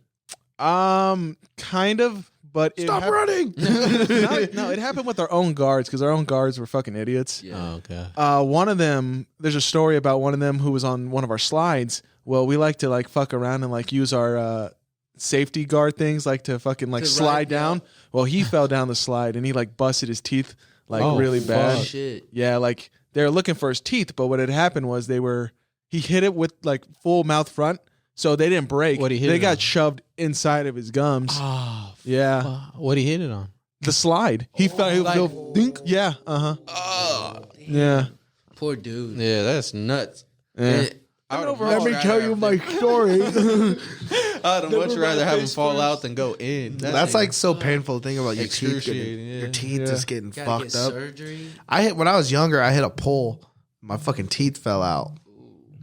Kind of, but Stop running. No, it happened with our own guards because our own guards were fucking idiots. Yeah. Oh, okay. One of them, there's a story about one of them who was on one of our slides. Well, we like to like fuck around and like use our safety guard things like to fucking like To slide ride down. Well, he fell down the slide and he like busted his teeth like Oh, really bad. Oh, shit. Yeah, like they were looking for his teeth, but what had happened was he hit it with like full mouth front, so they didn't break. What'd he hit they it got on? shoved inside of his gums. Oh, Yeah, what he hit it on? the slide. He fell. He like- go dink. Yeah. Oh, Yeah. Poor dude. yeah, that's nuts. Yeah. Let me tell you my story. I'd much rather have him fall out than go in. That's like so painful to think about your teeth getting, Excruciating, yeah. your teeth Yeah. just getting Gotta fucked get up. surgery. When I was younger, I hit a pole. My fucking teeth fell out.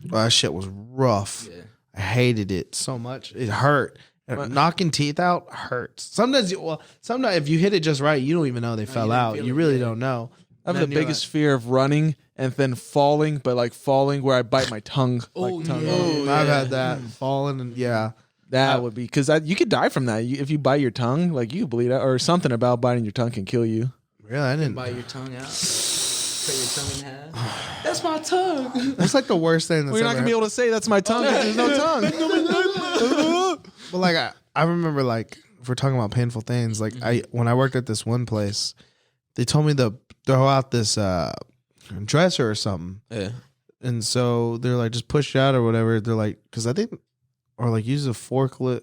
That shit was rough. Yeah. I hated it so much. It hurt. Knocking teeth out hurts. Sometimes if you hit it just right, you don't even know they fell didn't out. feel You it, really yeah. don't know. I have And the then you're biggest fear of running and then falling, but like falling where I bite my tongue. Oh, like tongue. yeah. like, I've had that falling and yeah. That would be because you could die from that. If you bite your tongue, like you could bleed out, or something about biting your tongue can kill you. Really, I didn't. Bite your tongue out. Cut your tongue in half. That's my tongue. That's like the worst thing that's Well, you're not ever gonna be able to say that's my tongue. 'cause there's no tongue. But like I remember like if we're talking about painful things, like when I worked at this one place, they told me to throw out this dresser or something. Yeah. And so they're like, just push it out or whatever. They're like, because I think, or like use a forklift.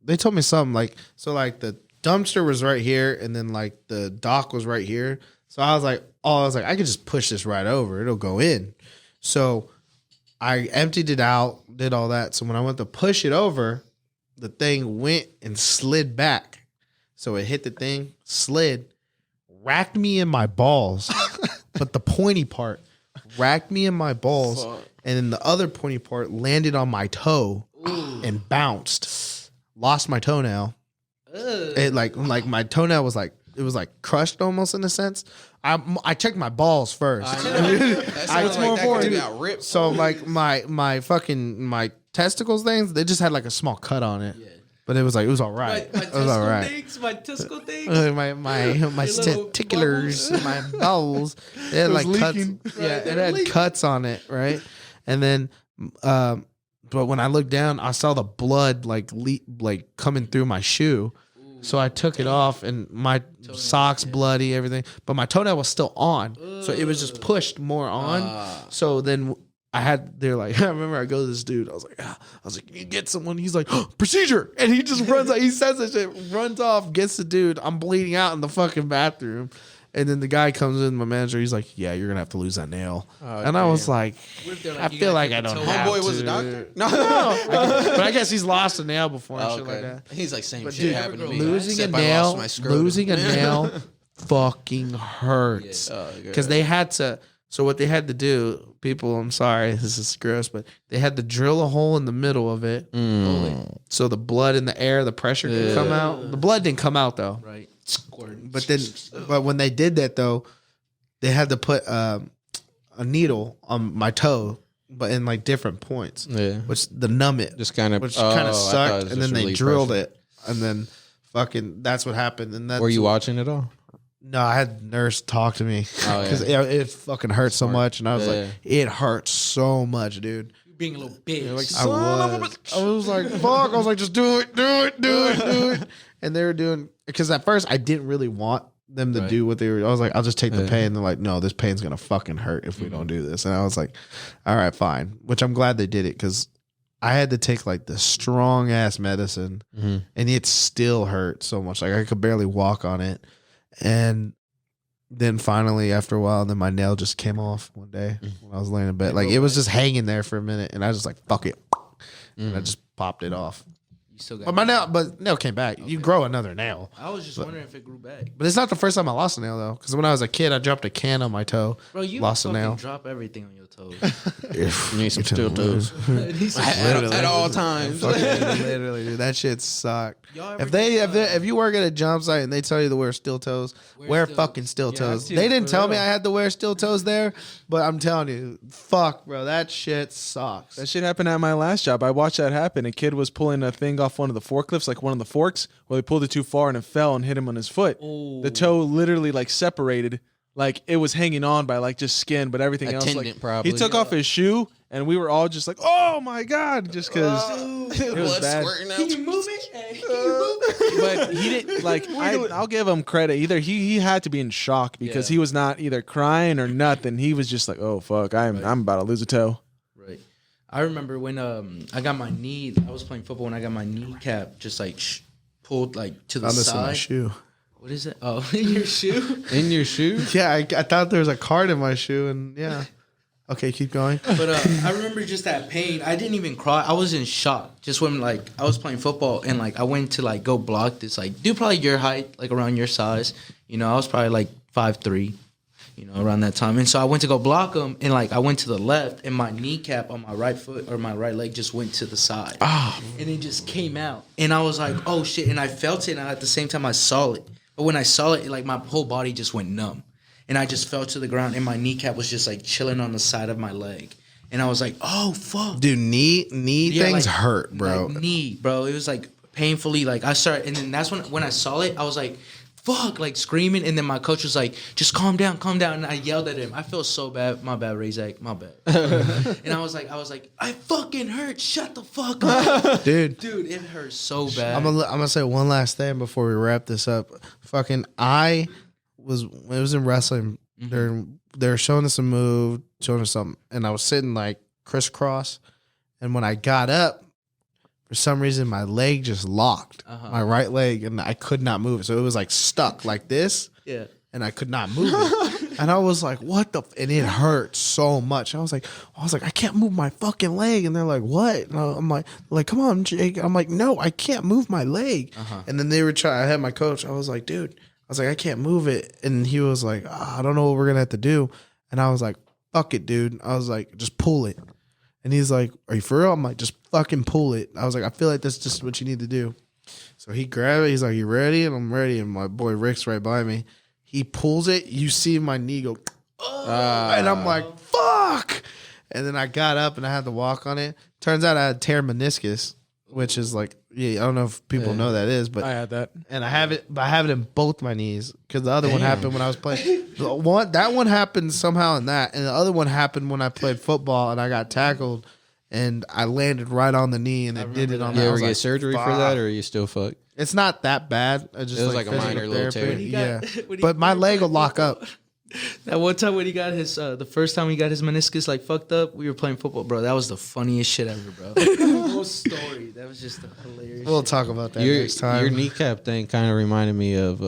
They told me something like, so like the dumpster was right here, and then like the dock was right here. So I was like, I could just push this right over. It'll go in. So I emptied it out, did all that. So when I went to push it over, the thing went and slid back. So it hit the thing, slid, racked me in my balls. But the pointy part racked me in my balls. Fuck. And then the other pointy part landed on my toe and bounced. Lost my toenail. It like my toenail was like, it was like crushed almost in a sense. I checked my balls first. That's more important. So like my testicles things, they just had like a small cut on it. Yeah. But it was all right. My testicle things. My testiculars, my balls. They had like leaking. cuts. Yeah, it had cuts on it, right? And then, but when I looked down, I saw the blood like coming through my shoe. So I took it off, and my socks bloody, everything. But my toenail was still on, so it was just pushed more on. So then they're like, I remember I go to this dude. I was like, can you get someone? He's like, procedure, and he just runs out. He says that shit, runs off, gets the dude. I'm bleeding out in the fucking bathroom. And then the guy comes in, my manager. He's like, "Yeah, you're gonna have to lose that nail." And I was like, "I feel like I don't have to." Homeboy was a doctor. No, but I guess he's lost a nail before and shit like that. He's like, same But shit dude, happened to me. losing a nail fucking hurts because they had to. So what they had to do, people, I'm sorry, this is gross, but they had to drill a hole in the middle of it, so the blood in the air, the pressure could come out. The blood didn't come out though, right? But when they did that though, they had to put a needle on my toe, but in like different points, which the numb it, just kind of sucked, and then they drilled it, and then fucking that's what happened. And that's were you watching it all? No, I had nurse talk to me because it fucking hurt so much, and I was like, it hurts so much, dude. Being a little bitch. Like, I was like, fuck. I was like, just do it. And they were doing, because at first I didn't really want them to do what they were. I was like, I'll just take the pain. And they're like, no, this pain's going to fucking hurt if we don't do this. And I was like, all right, fine. Which I'm glad they did it because I had to take like the strong ass medicine and it still hurt so much. Like I could barely walk on it. And then finally, after a while, then my nail just came off one day when I was laying in bed. Like it was just hanging there for a minute, and I was just like, "Fuck it," and I just popped it off. You still got but nail came back. Okay. You grow another nail. I was just wondering if it grew back. But it's not the first time I lost a nail though, because when I was a kid, I dropped a can on my toe. Bro, you lost a nail. Drop everything on your toes. You need some steel toes at all times. Literally, dude, that shit sucked. If you work at a job site and they tell you to wear steel toes, wear fucking steel toes. They didn't tell me I had to wear steel toes there, but I'm telling you, fuck, bro, that shit sucks. That shit happened at my last job. I watched that happen. A kid was pulling a thing off one of the forklifts, like one of the forks, where they pulled it too far and it fell and hit him on his foot. Ooh. The toe literally like separated, like it was hanging on by like just skin, but everything else, like probably. He took off his shoe, and we were all just like, "Oh my god!" Just because it was bad. Can you move it? But he didn't like. I'll give him credit. Either he had to be in shock because he was not either crying or nothing. He was just like, "Oh fuck, I'm about to lose a toe." Right. I remember when I got my knee. I was playing football when I got my kneecap just like pulled like to the side. In my shoe. What is it? Oh, in your shoe? In your shoe? Yeah, I thought there was a card in my shoe, and yeah. Okay, keep going. But I remember just that pain. I didn't even cry. I was in shock. Just when like I was playing football and like I went to like go block this like dude probably your height, like around your size. You know, I was probably like 5'3", you know, around that time. And so I went to go block him, and like I went to the left, and my kneecap on my right foot or my right leg just went to the side. And it just came out. And I was like, oh shit. And I felt it, and at the same time I saw it. But when I saw it, like my whole body just went numb. And I just fell to the ground, and my kneecap was just like chilling on the side of my leg. And I was like, oh, fuck. Dude, knee things like, hurt, bro. Like knee, bro. It was like painfully, like I started, and then that's when I saw it, I was like, fuck, like screaming. And then my coach was like, just calm down. And I yelled at him. I feel so bad. My bad, Razak. My bad. And I was like, I fucking hurt. Shut the fuck up. Dude, it hurts so bad. I'm gonna say one last thing before we wrap this up. Fucking, it was in wrestling. They're showing us a move, showing us something. And I was sitting like crisscross. And when I got up, for some reason my leg just locked, my right leg, and I could not move it. So it was like stuck like this. Yeah. And I could not move it. And I was like, what the? And it hurt so much. I was like, I can't move my fucking leg. And they're like, what? And I'm like, come on, Jake. I'm like, no, I can't move my leg. And then they were trying, I had my coach. I was like, dude, I was like, I can't move it. And he was like, I don't know what we're going to have to do. And I was like, fuck it, dude. I was like, just pull it. And he's like, are you for real? I'm like, just fucking pull it. I was like, I feel like that's just what you need to do. So he grabbed it. He's like, you ready? And I'm ready. And my boy Rick's right by me. He pulls it. You see my knee go, and I'm like, fuck. And then I got up and I had to walk on it. Turns out I had tear meniscus, which is like, I don't know if people know that is, but I had that. And I have it in both my knees because the other one happened when I was playing. That one happened somehow in that, and the other one happened when I played football and I got tackled and I landed right on the knee and it did it on You that. ever get surgery for that, or are you still fucked? It's not that bad. It was like a minor little tear. Yeah, but my leg will lock up. That one time when he got his, the first time he got his meniscus like fucked up, we were playing football, bro. That was the funniest shit ever, bro. The whole story. That was just a hilarious. We'll shit. talk about that next time. Your kneecap thing kind of reminded me of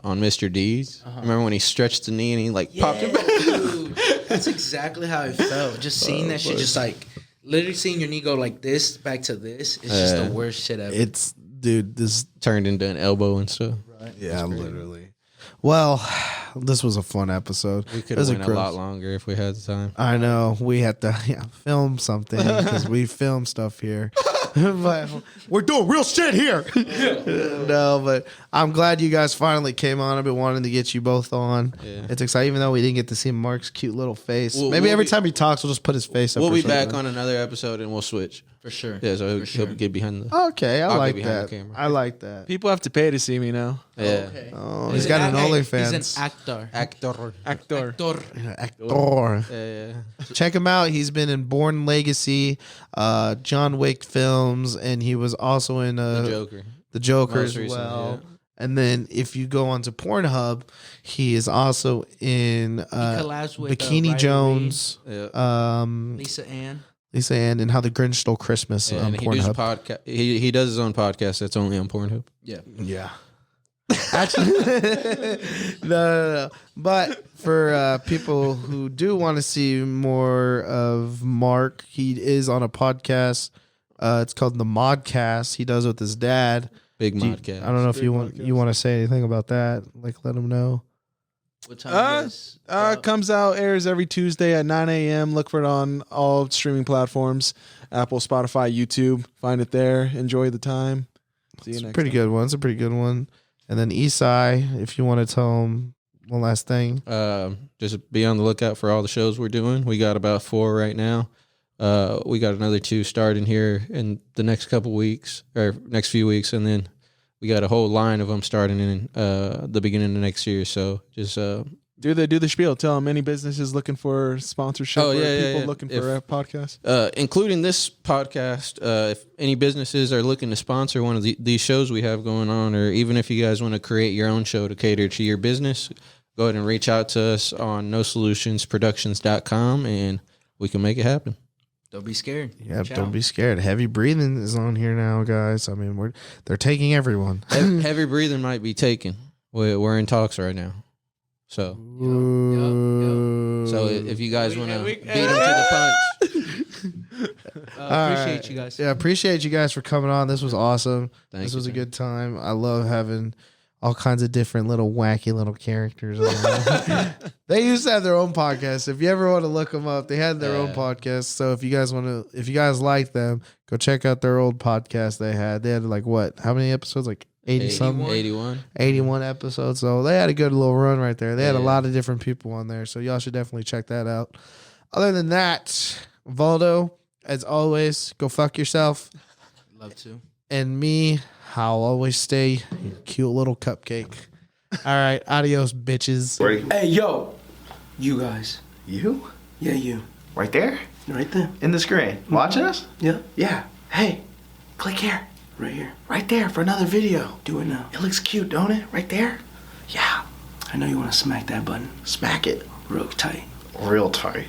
on Mr. D's. Remember when he stretched the knee and he like popped it back? Dude, that's exactly how I felt. Just seeing that shit, just like literally seeing your knee go like this back to this. It's just the worst shit ever. It's dude, this turned into an elbow and stuff. Right? yeah, literally. Well, this was a fun episode. We could have went a lot longer if we had the time. I know we had to film something because we film stuff here, but we're doing real shit here. No, but I'm glad you guys finally came on. I've been wanting to get you both on. Yeah. It's exciting, even though we didn't get to see Mark's cute little face. Maybe every time he talks, we'll just put his face up. We'll be back on another episode and we'll switch. For sure. Yeah, so he'll get behind the. Okay, I like that. I like that. People have to pay to see me now. Yeah. Okay. Oh, he's got an OnlyFans. He's an actor. Actor. Yeah. Check him out. He's been in Born Legacy, John Wick films, and he was also in The Joker Most as recent, well. And then if you go onto Pornhub, he is also in collabs with, Bikini Riley Jones, Lisa Ann, and How the Grinch Stole Christmas on and he does Pornhub. he does his own podcast that's only on Pornhub. Yeah. Actually, no. But for people who do want to see more of Mark, he is on a podcast. It's called the Modcast. He does with his dad. Big Modcast. I don't know if you want to say anything about that. Like, let him know. What time is Comes out, airs every Tuesday at 9 a.m. Look for it on all streaming platforms: Apple, Spotify, YouTube. Find it there. Enjoy the time. See you next time. Pretty good one. It's a pretty good one. And then Esai, if you want to tell him one last thing. Just be on the lookout for all the shows we're doing. We got about 4 right now. We got another 2 starting here in the next couple weeks or next few weeks, and then we got a whole line of them starting in the beginning of next year. So just do the spiel. Tell them any businesses looking for sponsorship. Oh, yeah, or people yeah. looking for a podcast. Including this podcast. If any businesses are looking to sponsor one of these shows we have going on, or even if you guys want to create your own show to cater to your business, go ahead and reach out to us on nosolutionsproductions.com and we can make it happen. Don't be scared. Yeah, don't be scared. Heavy breathing is on here now, guys. I mean, they're taking everyone. Heavy breathing might be taken. We're in talks right now. So, so if you guys want to beat them to the punch, appreciate you guys. Yeah, appreciate you guys for coming on. This was awesome. This was a man. good time. I love having all kinds of different little wacky little characters on there. They used to have their own podcast. If you ever want to look them up, they had their own podcast. So if you guys like them, go check out their old podcast they had. They had like what? How many episodes? Like 80 something? 81 episodes. So they had a good little run right there. They had a lot of different people on there. So y'all should definitely check that out. Other than that, Valdo, as always, go fuck yourself. Love to. And me, I'll always stay your cute little cupcake. All right, adios, bitches. Hey, yo, you guys. You? Yeah, you. Right there? Right there. In the screen. Watching us? Yeah. Yeah. Hey, click here. Right here. Right there for another video. Do it now. It looks cute, don't it? Right there? Yeah. I know you want to smack that button. Smack it. Real tight. Real tight.